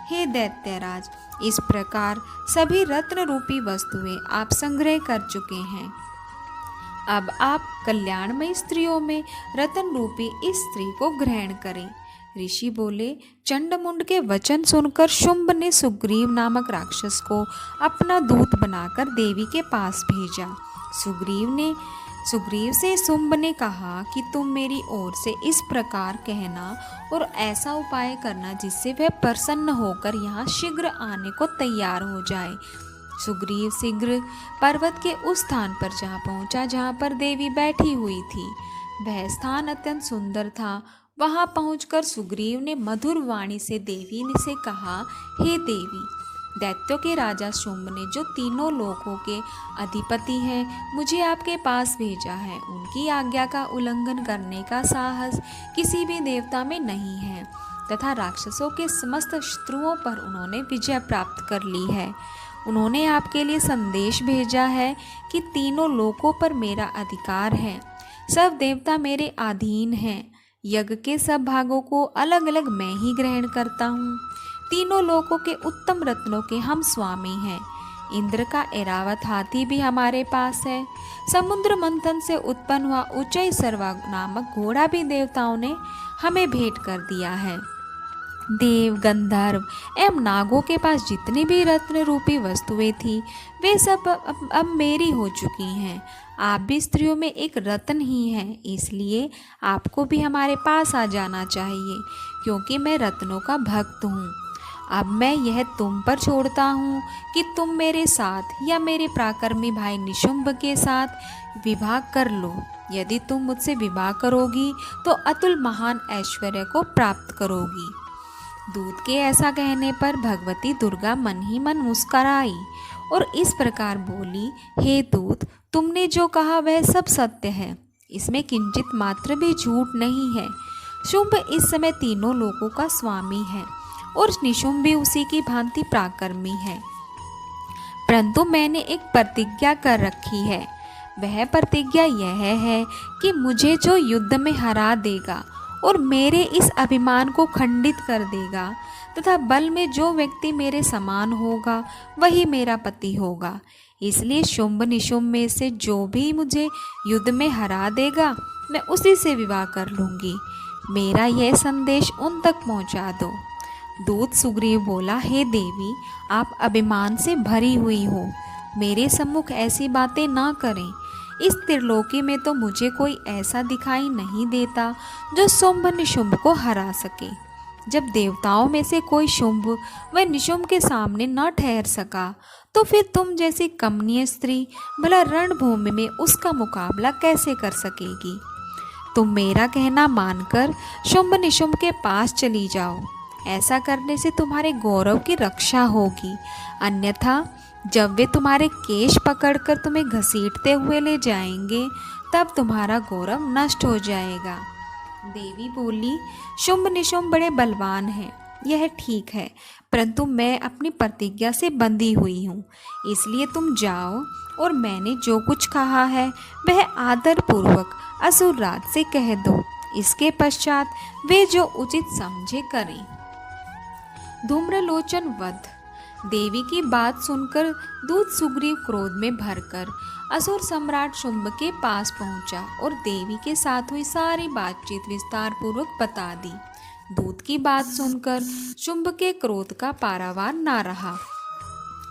[SPEAKER 1] हे दैत्यराज, इस प्रकार सभी रत्न रूपी वस्तुएं आप संग्रह कर चुके हैं। अब आप कल्याणमयी स्त्रियों में रतन रूपी इस स्त्री को ग्रहण करें। ऋषि बोले। चंडमुंड के वचन सुनकर शुंभ ने सुग्रीव नामक राक्षस को अपना दूत बनाकर देवी के पास भेजा। सुग्रीव से शुंभ ने कहा कि तुम मेरी ओर से इस प्रकार कहना और ऐसा उपाय करना जिससे वह प्रसन्न होकर यहाँ शीघ्र आने को तैयार हो जाए। सुग्रीव शीघ्र पर्वत के उस स्थान पर जा पहुंचा जहाँ पर देवी बैठी हुई थी। वह स्थान अत्यंत सुंदर था। वहां पहुंचकर सुग्रीव ने मधुर वाणी से देवी से कहा, हे देवी, दैत्यों के राजा शुंभ ने जो तीनों लोकों के अधिपति हैं, मुझे आपके पास भेजा है। उनकी आज्ञा का उल्लंघन करने का साहस किसी भी देवता में नहीं है, तथा राक्षसों के समस्त शत्रुओं पर उन्होंने विजय प्राप्त कर ली है। उन्होंने आपके लिए संदेश भेजा है कि तीनों लोकों पर मेरा अधिकार है, सब देवता मेरे अधीन हैं। यज्ञ के सब भागों को अलग अलग मैं ही ग्रहण करता हूँ। तीनों लोकों के उत्तम रत्नों के हम स्वामी हैं। इंद्र का ऐरावत हाथी भी हमारे पास है। समुद्र मंथन से उत्पन्न हुआ उच्चई सर्वा नामक घोड़ा भी देवताओं ने हमें भेंट कर दिया है। देव, गंधर्व एवं नागों के पास जितनी भी रत्न रूपी वस्तुएं थी, वे सब अब मेरी हो चुकी हैं। आप भी स्त्रियों में एक रत्न ही हैं, इसलिए आपको भी हमारे पास आ जाना चाहिए, क्योंकि मैं रत्नों का भक्त हूँ। अब मैं यह तुम पर छोड़ता हूँ कि तुम मेरे साथ या मेरे पराक्रमी भाई निशुंभ के साथ विवाह कर लो। यदि तुम मुझसे विवाह करोगी तो अतुल महान ऐश्वर्य को प्राप्त करोगी। दूत के ऐसा कहने पर भगवती दुर्गा मन ही मन मुस्कुराई और इस प्रकार बोली, हे दूत, तुमने जो कहा वह सब सत्य है, इसमें किंचित मात्र भी झूठ नहीं है। शुंभ इस समय तीनों लोकों का स्वामी है और निशुंभ भी उसी की भांति पराक्रमी है, परंतु मैंने एक प्रतिज्ञा कर रखी है। वह प्रतिज्ञा यह है कि मुझे जो युद्ध में हरा देगा और मेरे इस अभिमान को खंडित कर देगा तथा बल में जो व्यक्ति मेरे समान होगा वही मेरा पति होगा। इसलिए शुंभ निशुंभ में से जो भी मुझे युद्ध में हरा देगा मैं उसी से विवाह कर लूँगी। मेरा यह संदेश उन तक पहुँचा दो। दूत सुग्रीव बोला, हे देवी, आप अभिमान से भरी हुई हो, मेरे सम्मुख ऐसी बातें ना करें। इस त्रिलोकी में तो मुझे कोई ऐसा दिखाई नहीं देता जो शुंभ निशुंभ को हरा सके। जब देवताओं में से कोई शुंभ व निशुंभ के सामने न ठहर सका, तो फिर तुम जैसी कमनीय स्त्री भला रणभूमि में उसका मुकाबला कैसे कर सकेगी। तुम मेरा कहना मानकर शुंभ निशुंभ के पास चली जाओ। ऐसा करने से तुम्हारे गौरव की रक्षा होगी, अन्यथा जब वे तुम्हारे केश पकड़कर तुम्हें घसीटते हुए ले जाएंगे तब तुम्हारा गौरव नष्ट हो जाएगा। देवी बोली, शुंभ निशुंभ बड़े बलवान हैं, यह ठीक है, परंतु मैं अपनी प्रतिज्ञा से बंधी हुई हूँ। इसलिए तुम जाओ और मैंने जो कुछ कहा है वह आदरपूर्वक असुरराज से कह दो। इसके पश्चात वे जो उचित समझे करें। धूम्रलोचन वध। देवी की बात सुनकर दूत सुग्रीव क्रोध में भरकर असुर सम्राट शुंभ के पास पहुंचा और देवी के साथ हुई सारी बातचीत विस्तार पूर्वक बता दी। दूत की बात सुनकर शुंभ के क्रोध का पारावार ना रहा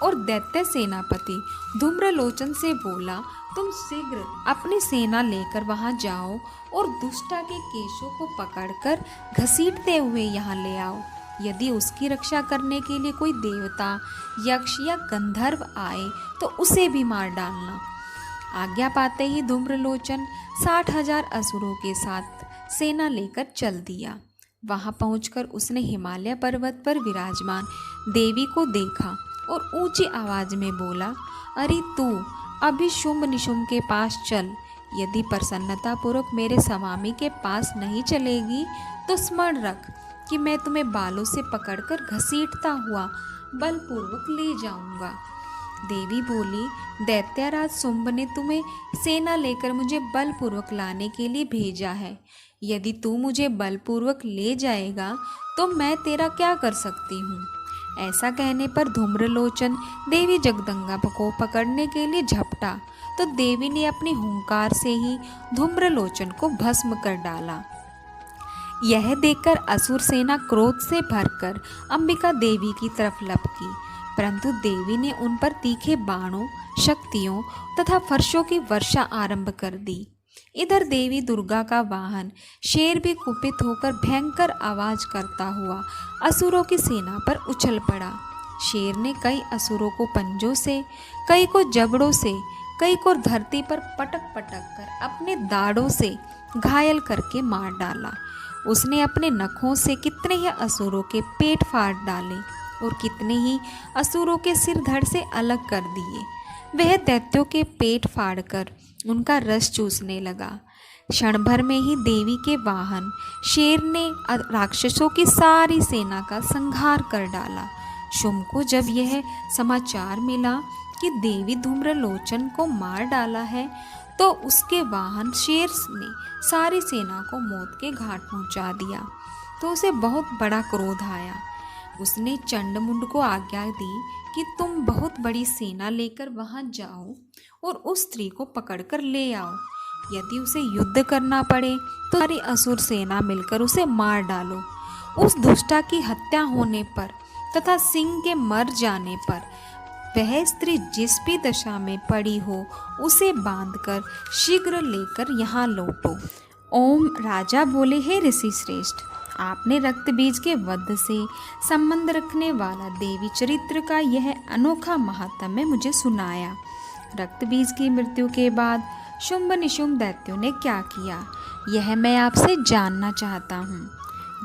[SPEAKER 1] और दैत्य सेनापति धूम्रलोचन से बोला, तुम शीघ्र अपनी सेना लेकर वहां जाओ और दुष्टा के केशों को पकड़कर घसीटते हुए यहाँ ले आओ। यदि उसकी रक्षा करने के लिए कोई देवता, यक्ष या गंधर्व आए तो उसे भी मार डालना। आज्ञा पाते ही धूम्रलोचन 60,000 असुरों के साथ सेना लेकर चल दिया। वहां पहुंचकर उसने हिमालय पर्वत पर विराजमान देवी को देखा और ऊंची आवाज में बोला, अरे तू अभी शुंभ निशुंभ के पास चल,
[SPEAKER 2] यदि प्रसन्नतापूर्वक मेरे स्वामी के पास नहीं चलेगी तो स्मरण रख कि मैं तुम्हें बालों से पकड़कर घसीटता हुआ बलपूर्वक ले जाऊंगा। देवी बोली, दैत्यराज शुंभ ने तुम्हें सेना लेकर मुझे बलपूर्वक लाने के लिए भेजा है। यदि तू मुझे बलपूर्वक ले जाएगा तो मैं तेरा क्या कर सकती हूँ। ऐसा कहने पर धूम्रलोचन देवी जगदम्बा को पकड़ने के लिए झपटा तो देवी ने अपनी हुंकार से ही धूम्रलोचन को भस्म कर डाला। यह देखकर असुर सेना क्रोध से भरकर अंबिका देवी की तरफ लपकी, परंतु देवी ने उन पर तीखे बाणों, शक्तियों तथा फर्शों की वर्षा आरंभ कर दी। इधर देवी दुर्गा का वाहन शेर भी कुपित होकर भयंकर आवाज करता हुआ असुरों की सेना पर उछल पड़ा। शेर ने कई असुरों को पंजों से, कई को जबड़ों से, कई को धरती पर पटक पटक कर अपने दाढ़ों से घायल करके मार डाला। उसने अपने नखों से कितने ही असुरों के पेट फाड़ डाले और कितने ही असुरों के सिर धड़ से अलग कर दिए। वह दैत्यों के पेट फाड़कर उनका रस चूसने लगा। क्षण भर में ही देवी के वाहन शेर ने राक्षसों की सारी सेना का संहार कर डाला। शुंभ को जब यह समाचार मिला कि देवी धूम्रलोचन को मार डाला है तो उसके वाहन शेर ने सारी सेना को मौत के घाट पहुंचा दिया। तो उसे बहुत बड़ा क्रोध आया। उसने चंडमुंड को आज्ञा दी कि तुम बहुत बड़ी सेना लेकर वहां जाओ और उस स्त्री को पकड़कर ले आओ। यदि उसे युद्ध करना पड़े तो सारी असुर सेना मिलकर उसे मार डालो। उस दुष्टा की हत्या होने पर तथा सिंह के मर जाने पर वह स्त्री जिस भी दशा में पड़ी हो उसे बांधकर शीघ्र लेकर यहाँ लौटो।
[SPEAKER 1] ओम राजा बोले, हे ऋषि श्रेष्ठ, आपने रक्त बीज के वध से संबंध रखने वाला देवी चरित्र का यह अनोखा महात्म्य मुझे सुनाया। रक्त बीज की मृत्यु के बाद शुंभ निशुंभ दैत्यों ने क्या किया, यह मैं आपसे जानना चाहता हूँ।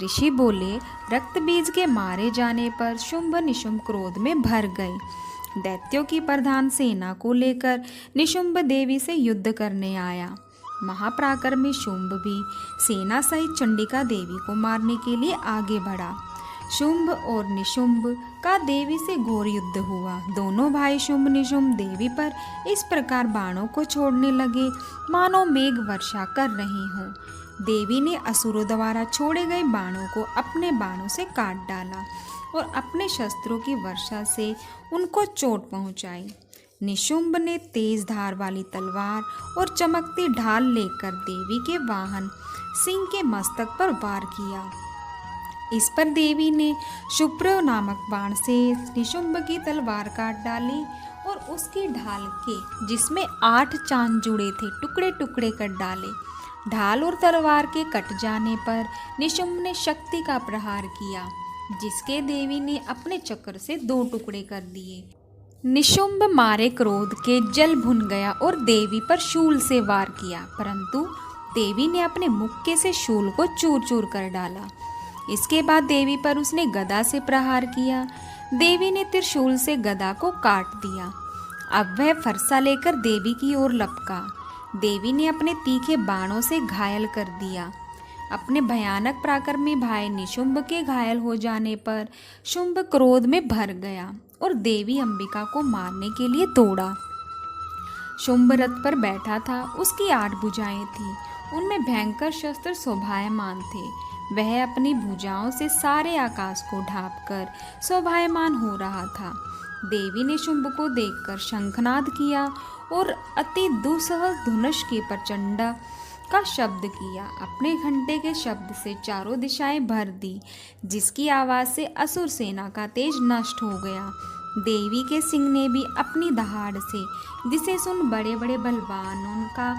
[SPEAKER 1] ऋषि बोले, रक्त बीज के मारे जाने पर शुंभ निशुंभ क्रोध में भर गए। दैत्यों की प्रधान सेना को लेकर निशुंभ देवी से युद्ध करने आया। महापराक्रमी शुंभ भी सेना सहित चंडिका देवी को मारने के लिए आगे बढ़ा। शुंभ और निशुंभ का देवी से घोर युद्ध हुआ। दोनों भाई शुंभ निशुंभ देवी पर इस प्रकार बाणों को छोड़ने लगे मानो मेघ वर्षा कर रही हो। देवी ने असुरों द्वारा छोड़े गए बाणों को अपने बाणों से काट डाला और अपने शस्त्रों की वर्षा से उनको चोट पहुंचाई। निशुंभ ने तेज धार वाली तलवार और चमकती ढाल लेकर देवी के वाहन सिंह के मस्तक पर वार किया। इस पर देवी ने शुभ्र नामक बाण से निशुंभ की तलवार काट डाली और उसकी ढाल के, जिसमें 8 चांद जुड़े थे, टुकड़े टुकड़े कर डाले। ढाल और तलवार के कट जाने पर निशुंभ ने शक्ति का प्रहार किया, जिसके देवी ने अपने चक्र से 2 टुकड़े कर दिए। निशुंभ मारे क्रोध के जल भुन गया और देवी पर शूल से वार किया, परंतु देवी ने अपने मुक्के से शूल को चूर चूर कर डाला। इसके बाद देवी पर उसने गदा से प्रहार किया। देवी ने त्रिशूल से गदा को काट दिया। अब वह फरसा लेकर देवी की ओर लपका। देवी ने अपने तीखे बाणों से घायल कर दिया। अपने भयानक पराक्रमी भाई निशुंभ के घायल हो जाने पर शुंभ क्रोध में भर गया और देवी अंबिका को मारने के लिए दौड़ा। शुंभ रथ पर बैठा था। उसकी 8 भुजाएं थीं। उनमें भयंकर शस्त्र शोभायमान थे। वह अपनी भुजाओं से सारे आकाश को ढांपकर शोभायमान हो रहा था। देवी ने शुंभ को देखकर शंखनाद किया और अति दुस्सह धनुष की प्रचंड का शब्द किया। अपने घंटे के शब्द से चारों दिशाएं भर दी, जिसकी आवाज से असुर सेना का तेज नष्ट हो गया। देवी के सिंह ने भी अपनी दहाड़ से, जिसे सुन बड़े बड़े बलवानों का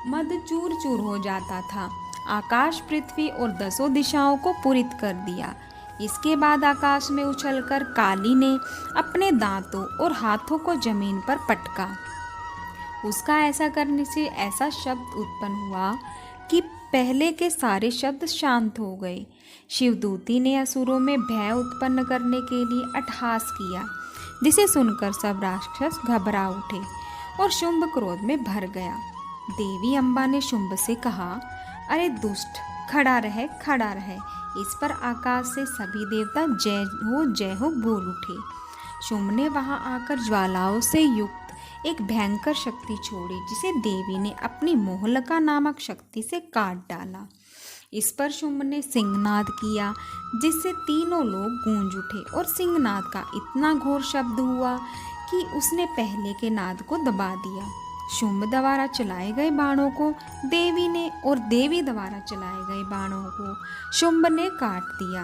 [SPEAKER 1] मद चूर चूर हो जाता था, आकाश, पृथ्वी और 10 दिशाओं को पूरित कर दिया। इसके बाद आकाश में उछलकर काली ने अपने दांतों और हाथों को जमीन पर पटका। उसका ऐसा करने से ऐसा शब्द उत्पन्न हुआ कि पहले के सारे शब्द शांत हो गए। शिवदूती ने असुरों में भय उत्पन्न करने के लिए अट्टहास किया, जिसे सुनकर सब राक्षस घबरा उठे और शुंभ क्रोध में भर गया। देवी अम्बा ने शुंभ से कहा, अरे दुष्ट, खड़ा रहे खड़ा रहे। इस पर आकाश से सभी देवता जय हो बोल उठे। शुंभ ने वहां आकर ज्वालाओं से युक्त एक भयंकर शक्ति छोड़ी, जिसे देवी ने अपनी मोहलका नामक शक्ति से काट डाला। इस पर शुंभ ने सिंहनाद किया, जिससे तीनों लोग गूंज उठे और सिंहनाद का इतना घोर शब्द हुआ कि उसने पहले के नाद को दबा दिया। शुंभ द्वारा चलाए गए बाणों को देवी ने और देवी द्वारा चलाए गए बाणों को शुंभ ने काट दिया।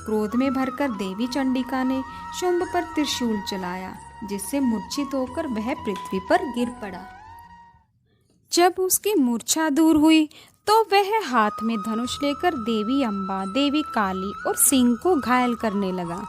[SPEAKER 1] क्रोध में भरकर देवी चंडिका ने शुंभ पर त्रिशूल चलाया, जिससे मूर्छित होकर वह पृथ्वी पर गिर पड़ा। जब उसकी मूर्छा दूर हुई तो वह हाथ में धनुष लेकर देवी अम्बा, देवी काली और सिंह को घायल करने लगा।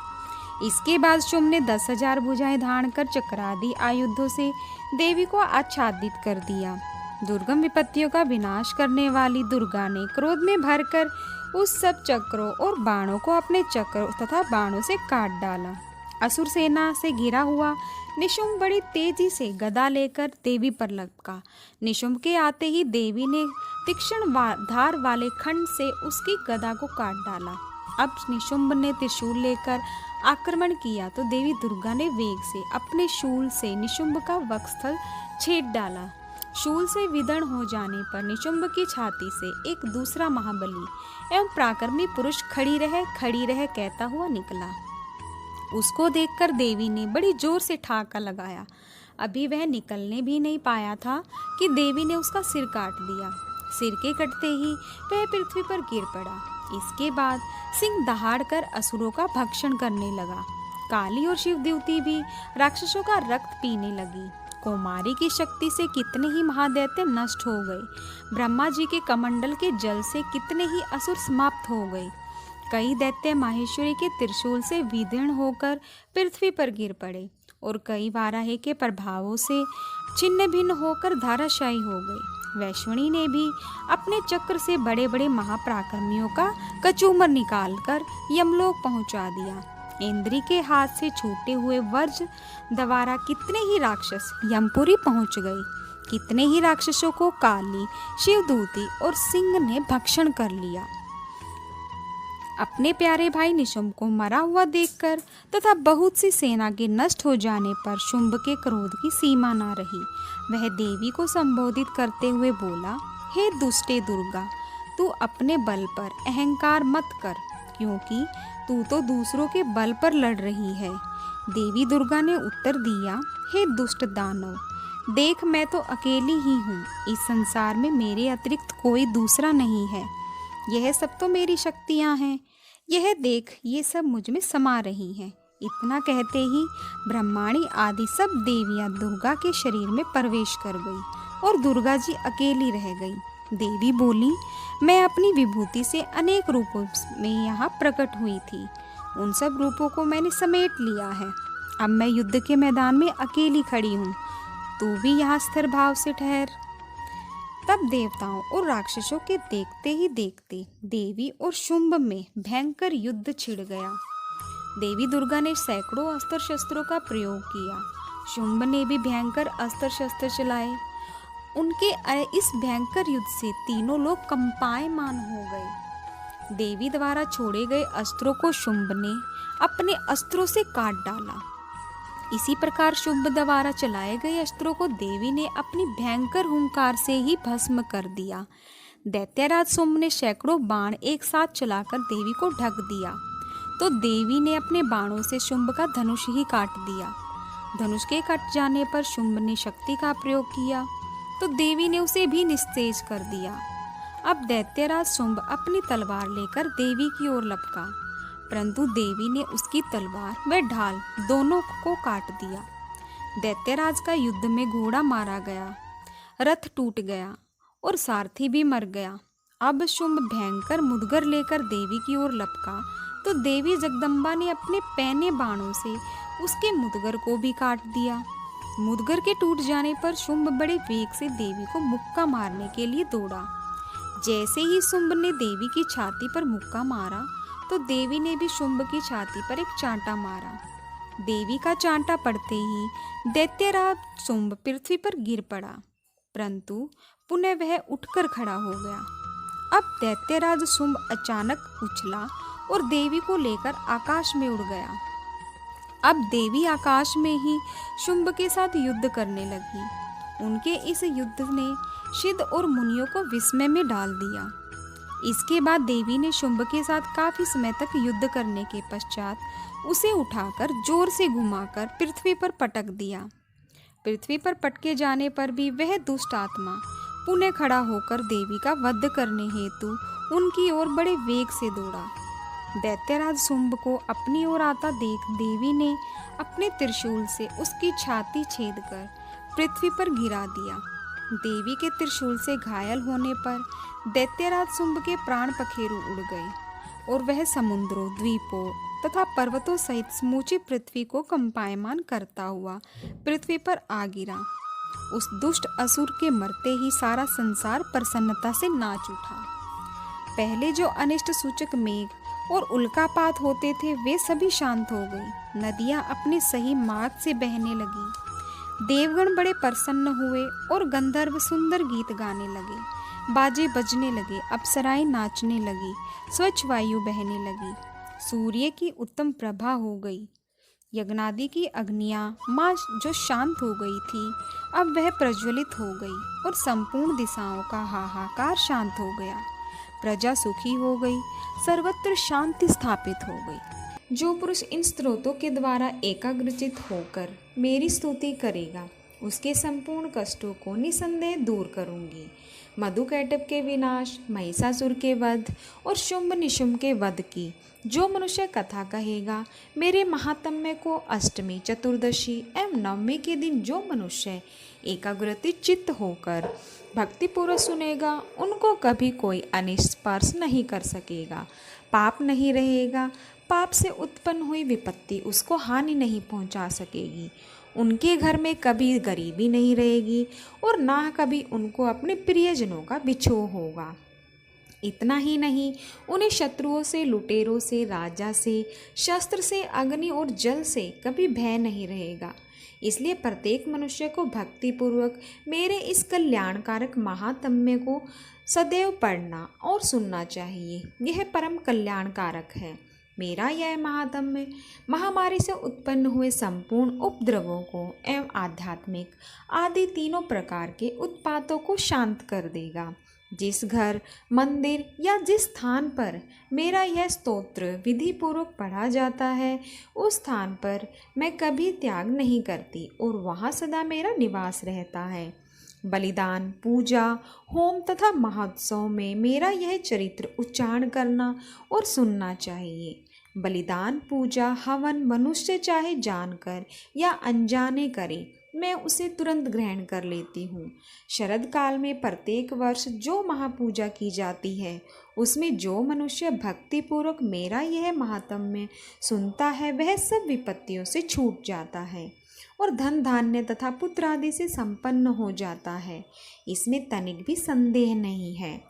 [SPEAKER 1] इसके बाद शुंभ ने 10,000 भुजाएं धारण कर चक्रादि आयुधों से देवी को आच्छादित कर दिया। दुर्गम विपत्तियों का विनाश करने वाली दुर्गा ने क्रोध में भरकर उस सब चक्रों और बाणों को अपने चक्रों तथा बाणों से काट डाला। असुर सेना से घिरा हुआ निशुंभ बड़ी तेजी से गदा लेकर देवी पर लपका। निशुंभ के आते ही देवी ने तीक्ष्ण धार वाले खंड से उसकी गदा को काट डाला। अब निशुंभ ने त्रिशूल लेकर आक्रमण किया तो देवी दुर्गा ने वेग से अपने शूल से निशुंभ का वक्षस्थल छेद डाला। शूल से विदर्ण हो जाने पर निशुंभ की छाती से एक दूसरा महाबली एवं पराक्रमी पुरुष खड़ी रहे कहता हुआ निकला। उसको देखकर देवी ने बड़ी जोर से ठाका लगाया। अभी वह निकलने भी नहीं पाया था कि देवी ने उसका सिर काट दिया। सिर के कटते ही वह पृथ्वी पर गिर पड़ा। इसके बाद सिंह दहाड़कर असुरों का भक्षण करने लगा। काली और शिव देवती भी राक्षसों का रक्त पीने लगी। कौमारी की शक्ति से कितने ही महादैत्य नष्ट हो गए। ब्रह्मा जी के कमंडल के जल से कितने ही असुर समाप्त हो गए। कई दैत्य माहेश्वरी के त्रिशूल से विदीर्ण होकर पृथ्वी पर गिर पड़े और कई वाराही के प्रभावों से छिन्न भिन्न होकर धाराशायी हो गए। वैष्णवी ने भी अपने चक्र से बड़े बड़े महापराक्रमियों का कचूमर निकालकर यमलोक पहुंचा दिया। इंद्री के हाथ से छूटे हुए वज्र द्वारा कितने ही राक्षस यमपुरी पहुंच गए। कितने ही राक्षसों को काली, शिवदूती और सिंह ने भक्षण कर लिया। अपने प्यारे भाई निशुंभ को मरा हुआ देखकर तथा बहुत सी सेना के नष्ट हो जाने पर शुंभ के क्रोध की सीमा न रही। वह देवी को संबोधित करते हुए बोला, हे दुष्टे दुर्गा, तू अपने बल पर अहंकार मत कर, क्योंकि तू तो दूसरों के बल पर लड़ रही है। देवी दुर्गा ने उत्तर दिया, हे दुष्ट दानव, देख मैं तो अकेली ही हूँ। इस संसार में मेरे अतिरिक्त कोई दूसरा नहीं है। यह सब तो मेरी शक्तियाँ हैं। यह देख, ये सब मुझ में समा रही हैं। इतना कहते ही ब्रह्माणी आदि सब देवियाँ दुर्गा के शरीर में प्रवेश कर गई और दुर्गा जी अकेली रह गई। देवी बोली, मैं अपनी विभूति से अनेक रूपों में यहाँ प्रकट हुई थी। उन सब रूपों को मैंने समेट लिया है। अब मैं युद्ध के मैदान में अकेली खड़ी हूँ। तू भी यहाँ स्थिर भाव से ठहर। तब देवताओं और राक्षसों के देखते ही देखते देवी और शुंभ में भयंकर युद्ध छिड़ गया। देवी दुर्गा ने सैकड़ों अस्त्र शस्त्रों का प्रयोग किया। शुंभ ने भी भयंकर अस्त्र शस्त्र चलाए। उनके इस भयंकर युद्ध से तीनों लोग कंपायमान हो गए। देवी द्वारा छोड़े गए अस्त्रों को शुंभ ने अपने अस्त्रों से काट डाला। इसी प्रकार शुंभ द्वारा चलाए गए अस्त्रों को देवी ने अपनी भयंकर हुंकार से ही भस्म कर दिया। दैत्यराज शुंभ ने सैकड़ों बाण एक साथ चलाकर देवी को ढक दिया, तो देवी ने अपने बाणों से शुंभ का धनुष ही काट दिया। धनुष के कट जाने पर शुंभ ने शक्ति का प्रयोग किया, तो देवी ने उसे भी निस्तेज कर दिया। अब दैत्यराज शुंभ अपनी तलवार लेकर देवी की ओर लपका, परंतु देवी ने उसकी तलवार व ढाल दोनों को काट दिया। दैत्यराज का युद्ध में घोड़ा मारा गया, रथ टूट गया और सारथी भी मर गया। अब शुंभ भयंकर मुदगर लेकर देवी की ओर लपका, तो देवी जगदम्बा ने अपने पैने बाणों से उसके मुदगर को भी काट दिया। मुदगर के टूट जाने पर शुंभ बड़े वेग से देवी को मुक्का मारने के लिए दौड़ा। जैसे ही शुंभ ने देवी की छाती पर मुक्का मारा, तो देवी ने भी शुंभ की छाती पर एक चांटा मारा। देवी का चांटा पड़ते ही दैत्यराज शुंभ पृथ्वी पर गिर पड़ा। परंतु पुनः वह उठकर खड़ा हो गया। अब दैत्यराज शुंभ अचानक उछला और देवी को लेकर आकाश में उड़ गया। अब देवी आकाश में ही शुंभ के साथ युद्ध करने लगी। उनके इस युद्ध ने सिद्ध और मुनियों को विस्मय में डाल दिया। इसके बाद देवी ने शुंभ के साथ काफी समय तक युद्ध करने के पश्चात उसे उठाकर जोर से घुमाकर पृथ्वी पर पटक दिया। पृथ्वी पर पटके जाने पर भी वह दुष्ट आत्मा पुनः खड़ा होकर देवी का वध करने हेतु उनकी ओर बड़े वेग से दौड़ा। दैत्यराज शुंभ को अपनी ओर आता देख देवी ने अपने त्रिशूल से उसकी छाती छेद कर पृथ्वी पर गिरा दिया। देवी के त्रिशूल से घायल होने पर दैत्यराज शुंभ के प्राण पखेरु उड़ गए और वह समुद्रों, द्वीपों तथा पर्वतों सहित समूची पृथ्वी को कंपायमान करता हुआ पृथ्वी पर आ गिरा। उस दुष्ट असुर के मरते ही सारा संसार प्रसन्नता से नाच उठा। पहले जो अनिष्ट सूचक मेघ और उल्कापात होते थे वे सभी शांत हो गई। नदियां अपने सही मार्ग से बहने लगी। देवगण बड़े प्रसन्न हुए और गंधर्व सुंदर गीत गाने लगे। बाजे बजने लगे, अप्सराएं नाचने लगी, स्वच्छ वायु बहने लगी। सूर्य की उत्तम प्रभा हो गई। यज्ञादि की अग्नियां माँ जो शांत हो गई थी अब वह प्रज्वलित हो गई और संपूर्ण दिशाओं का हाहाकार शांत हो गया। प्रजा सुखी हो गई, सर्वत्र शांति स्थापित हो गई। जो पुरुष इन स्त्रोतों के द्वारा एकाग्रचित होकर मेरी स्तुति करेगा उसके संपूर्ण कष्टों को निसंदेह दूर करूंगी। मधुकैटभ के विनाश, महिषासुर के वध और शुंभ निशुंभ के वध की जो मनुष्य कथा कहेगा, मेरे महात्म्य को अष्टमी, चतुर्दशी एवं नवमी के दिन जो मनुष्य एकाग्रचित चित्त होकर भक्तिपूर्वक सुनेगा, उनको कभी कोई अनिष्ट स्पर्श नहीं कर सकेगा, पाप नहीं रहेगा। पाप से उत्पन्न हुई विपत्ति उसको हानि नहीं पहुंचा सकेगी। उनके घर में कभी गरीबी नहीं रहेगी और ना कभी उनको अपने प्रियजनों का बिछोह होगा। इतना ही नहीं, उन्हें शत्रुओं से, लुटेरों से, राजा से, शस्त्र से, अग्नि और जल से कभी भय नहीं रहेगा। इसलिए प्रत्येक मनुष्य को भक्तिपूर्वक मेरे इस कल्याणकारक महात्म्य को सदैव पढ़ना और सुनना चाहिए। यह परम कल्याणकारक है। मेरा यह महात्म्य महामारी से उत्पन्न हुए संपूर्ण उपद्रवों को एवं आध्यात्मिक आदि तीनों प्रकार के उत्पातों को शांत कर देगा। जिस घर, मंदिर या जिस स्थान पर मेरा यह स्तोत्र विधि पूर्वक पढ़ा जाता है उस स्थान पर मैं कभी त्याग नहीं करती और वहाँ सदा मेरा निवास रहता है। बलिदान, पूजा, होम तथा महोत्सव में मेरा यह चरित्र उच्चारण करना और सुनना चाहिए। बलिदान, पूजा, हवन मनुष्य चाहे जानकर या अनजाने करे, मैं उसे तुरंत ग्रहण कर लेती हूँ। शरद काल में प्रत्येक वर्ष जो महापूजा की जाती है उसमें जो मनुष्य भक्तिपूर्वक मेरा यह महात्म्य सुनता है वह सब विपत्तियों से छूट जाता है और धन धान्य तथा पुत्र आदि से संपन्न हो जाता है। इसमें तनिक भी संदेह नहीं है।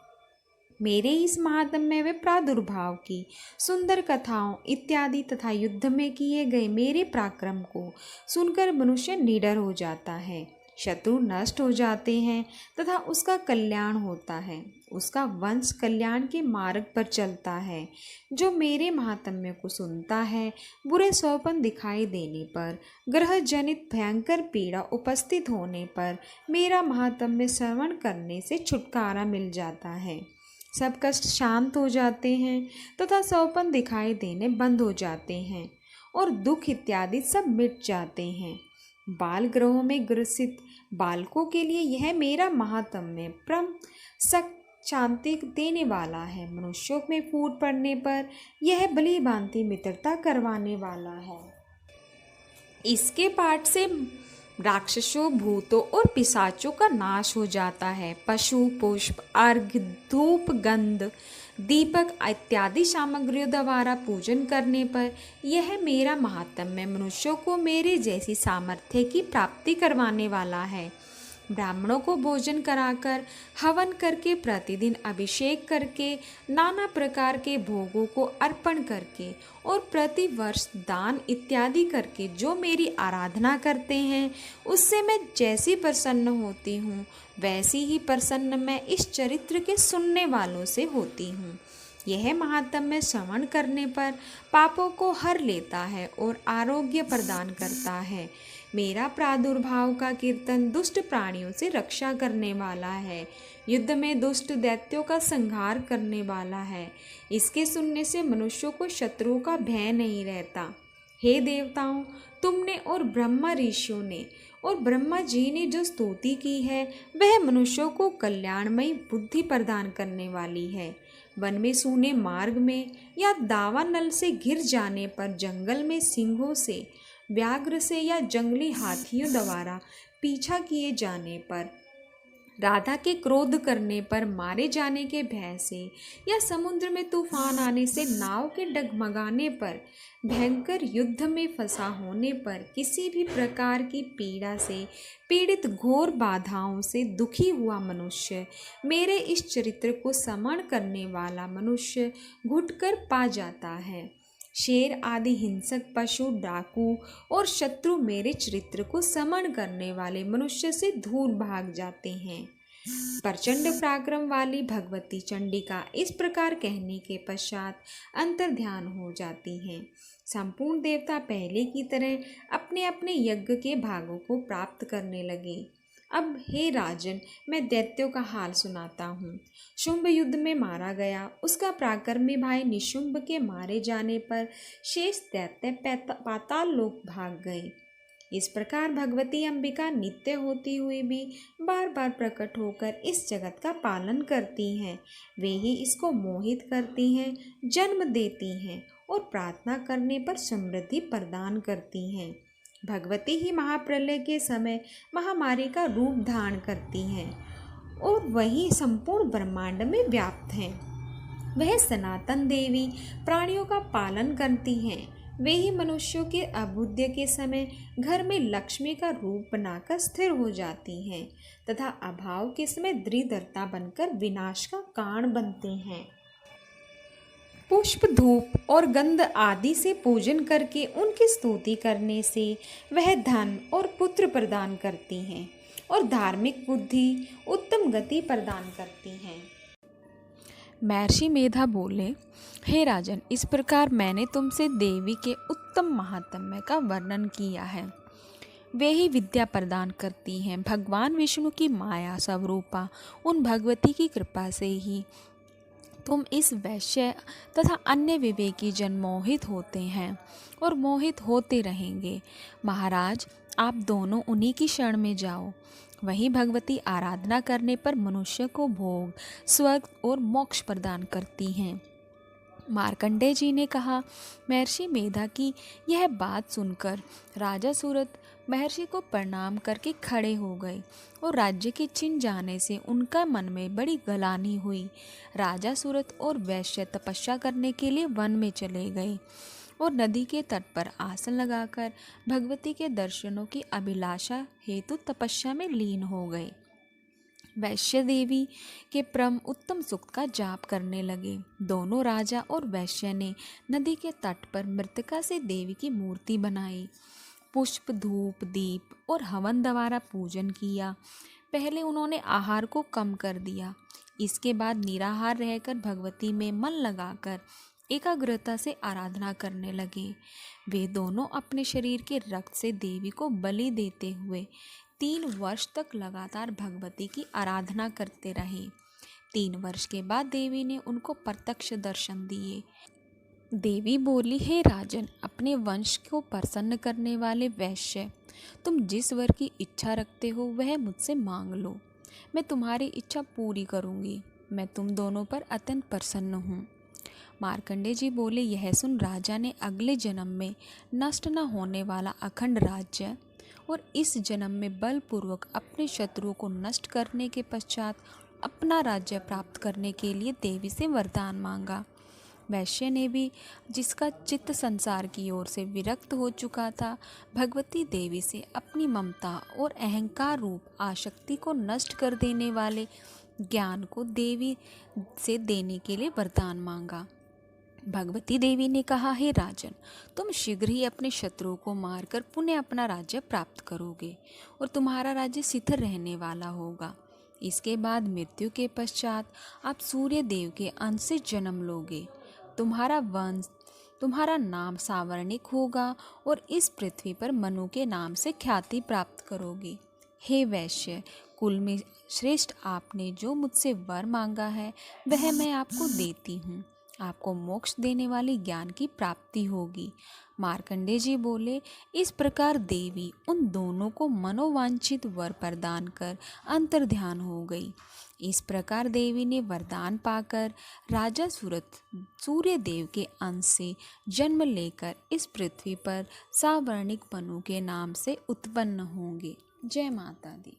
[SPEAKER 1] मेरे इस महात्म्य व प्रादुर्भाव की सुंदर कथाओं इत्यादि तथा युद्ध में किए गए मेरे पराक्रम को सुनकर मनुष्य निडर हो जाता है, शत्रु नष्ट हो जाते हैं तथा उसका कल्याण होता है। उसका वंश कल्याण के मार्ग पर चलता है। जो मेरे महात्म्य को सुनता है, बुरे स्वप्न दिखाई देने पर, ग्रह जनित भयंकर पीड़ा उपस्थित होने पर मेरा महात्म्य श्रवण करने से छुटकारा मिल जाता है। सब कष्ट शांत हो जाते हैं तथा स्वप्न दिखाई देने बंद हो जाते हैं और दुख इत्यादि सब मिट जाते हैं। बाल ग्रहों में ग्रसित बालकों के लिए यह मेरा महात्म्य परम शांति देने वाला है। मनुष्यों में फूट पड़ने पर यह भली भांति मित्रता करवाने वाला है। इसके पाठ से राक्षसों, भूतों और पिशाचों का नाश हो जाता है। पशु, पुष्प, अर्घ्य, धूप, गंध, दीपक इत्यादि सामग्रियों द्वारा पूजन करने पर यह मेरा महात्म्य मनुष्यों को मेरे जैसी सामर्थ्य की प्राप्ति करवाने वाला है। ब्राह्मणों को भोजन कराकर, हवन करके, प्रतिदिन अभिषेक करके, नाना प्रकार के भोगों को अर्पण करके और प्रतिवर्ष दान इत्यादि करके जो मेरी आराधना करते हैं, उससे मैं जैसी प्रसन्न होती हूँ वैसी ही प्रसन्न मैं इस चरित्र के सुनने वालों से होती हूँ। यह महात्म्य श्रवण करने पर पापों को हर लेता है और आरोग्य प्रदान करता है। मेरा प्रादुर्भाव का कीर्तन दुष्ट प्राणियों से रक्षा करने वाला है, युद्ध में दुष्ट दैत्यों का संहार करने वाला है। इसके सुनने से मनुष्यों को शत्रुओं का भय नहीं रहता। हे देवताओं, तुमने और ब्रह्मा ऋषियों ने और ब्रह्मा जी ने जो स्तुति की है वह मनुष्यों को कल्याणमयी बुद्धि प्रदान करने वाली है। वन में सूने मार्ग में या दावा नल से घिर जाने पर, जंगल में सिंहों से, व्याघ्र से या जंगली हाथियों द्वारा पीछा किए जाने पर, राधा के क्रोध करने पर, मारे जाने के भय से या समुद्र में तूफान आने से, नाव के डगमगाने पर, भयंकर युद्ध में फंसा होने पर, किसी भी प्रकार की पीड़ा से पीड़ित, घोर बाधाओं से दुखी हुआ मनुष्य मेरे इस चरित्र को समण करने वाला मनुष्य घुटकर पा जाता है। शेर आदि हिंसक पशु, डाकू और शत्रु मेरे चरित्र को समण करने वाले मनुष्य से दूर भाग जाते हैं। प्रचंड पराक्रम वाली भगवती चंडिका इस प्रकार कहने के पश्चात अंतर ध्यान हो जाती हैं। संपूर्ण देवता पहले की तरह अपने अपने यज्ञ के भागों को प्राप्त करने लगे। अब हे राजन, मैं दैत्यों का हाल सुनाता हूँ। शुंभ युद्ध में मारा गया। उसका पराक्रमी भाई निशुंभ के मारे जाने पर शेष दैत्य पाताल लोक भाग गए। इस प्रकार भगवती अंबिका नित्य होती हुई भी बार बार प्रकट होकर इस जगत का पालन करती हैं। वे ही इसको मोहित करती हैं, जन्म देती हैं और प्रार्थना करने पर समृद्धि प्रदान करती हैं। भगवती ही महाप्रलय के समय महामारी का रूप धारण करती हैं और वही संपूर्ण ब्रह्मांड में व्याप्त हैं। वह सनातन देवी प्राणियों का पालन करती हैं। वे ही मनुष्यों के अभुद्य के समय घर में लक्ष्मी का रूप बनाकर स्थिर हो जाती हैं तथा अभाव के समय दृढ़ता बनकर विनाश का कारण बनती हैं। पुष्प, धूप और गंध आदि से पूजन करके उनकी स्तुति करने से वह धन और पुत्र प्रदान करती हैं और धार्मिक बुद्धि, उत्तम गति प्रदान करती हैं।
[SPEAKER 2] महर्षि मेधा बोले, हे राजन, इस प्रकार मैंने तुमसे देवी के उत्तम महात्म्य का वर्णन किया है। वे ही विद्या प्रदान करती हैं। भगवान विष्णु की माया स्वरूपा उन भगवती की कृपा से ही तुम इस वैश्य तथा अन्य विवेकी जन मोहित होते हैं और मोहित होते रहेंगे। महाराज, आप दोनों उन्हीं की शरण में जाओ। वही भगवती आराधना करने पर मनुष्य को भोग, स्वर्ग और मोक्ष प्रदान करती हैं। मार्कंडेय जी ने कहा, महर्षि मेधा की यह बात सुनकर राजा सूरत महर्षि को प्रणाम करके खड़े हो गए और राज्य के छिन जाने से उनका मन में बड़ी गलानी हुई। राजा सूरत और वैश्य तपस्या करने के लिए वन में चले गए और नदी के तट पर आसन लगाकर भगवती के दर्शनों की अभिलाषा हेतु तपस्या में लीन हो गए। वैश्य देवी के परम उत्तम सूक्त का जाप करने लगे। दोनों राजा और वैश्य ने नदी के तट पर मृत्तिका से देवी की मूर्ति बनाई। पुष्प, धूप, दीप और हवन द्वारा पूजन किया। पहले उन्होंने आहार को कम कर दिया। इसके बाद निराहार रहकर भगवती में मन लगाकर एकाग्रता से आराधना करने लगे। वे दोनों अपने शरीर के रक्त से देवी को बलि देते हुए 3 वर्ष तक लगातार भगवती की आराधना करते रहे। 3 वर्ष के बाद देवी ने उनको प्रत्यक्ष दर्शन दिए। देवी बोली, हे राजन, अपने वंश को प्रसन्न करने वाले वैश्य, तुम जिस वर की इच्छा रखते हो वह मुझसे मांग लो। मैं तुम्हारी इच्छा पूरी करूंगी। मैं तुम दोनों पर अत्यंत प्रसन्न हूँ। मार्कंडेय जी बोले, यह सुन राजा ने अगले जन्म में नष्ट न होने वाला अखंड राज्य और इस जन्म में बलपूर्वक अपने शत्रुओं को नष्ट करने के पश्चात अपना राज्य प्राप्त करने के लिए देवी से वरदान मांगा। वैश्य ने भी, जिसका चित्त संसार की ओर से विरक्त हो चुका था, भगवती देवी से अपनी ममता और अहंकार रूप आसक्ति को नष्ट कर देने वाले ज्ञान को देवी से देने के लिए वरदान मांगा। भगवती देवी ने कहा, हे राजन, तुम शीघ्र ही अपने शत्रुओं को मारकर पुनः अपना राज्य प्राप्त करोगे और तुम्हारा राज्य स्थिर रहने वाला होगा। इसके बाद मृत्यु के पश्चात आप सूर्य देव के अंश से जन्म लोगे। तुम्हारा वंश, तुम्हारा नाम सावर्णिक होगा और इस पृथ्वी पर मनु के नाम से ख्याति प्राप्त करोगी। हे वैश्य कुल में श्रेष्ठ, आपने जो मुझसे वर मांगा है वह मैं आपको देती हूँ। आपको मोक्ष देने वाले ज्ञान की प्राप्ति होगी। मार्कंडेय जी बोले, इस प्रकार देवी उन दोनों को मनोवांछित वर प्रदान कर अंतर्ध्यान हो गई। इस प्रकार देवी ने वरदान पाकर राजा सूर्य देव के अंश से जन्म लेकर इस पृथ्वी पर सावर्णिक मनु के नाम से उत्पन्न होंगे। जय माता दी।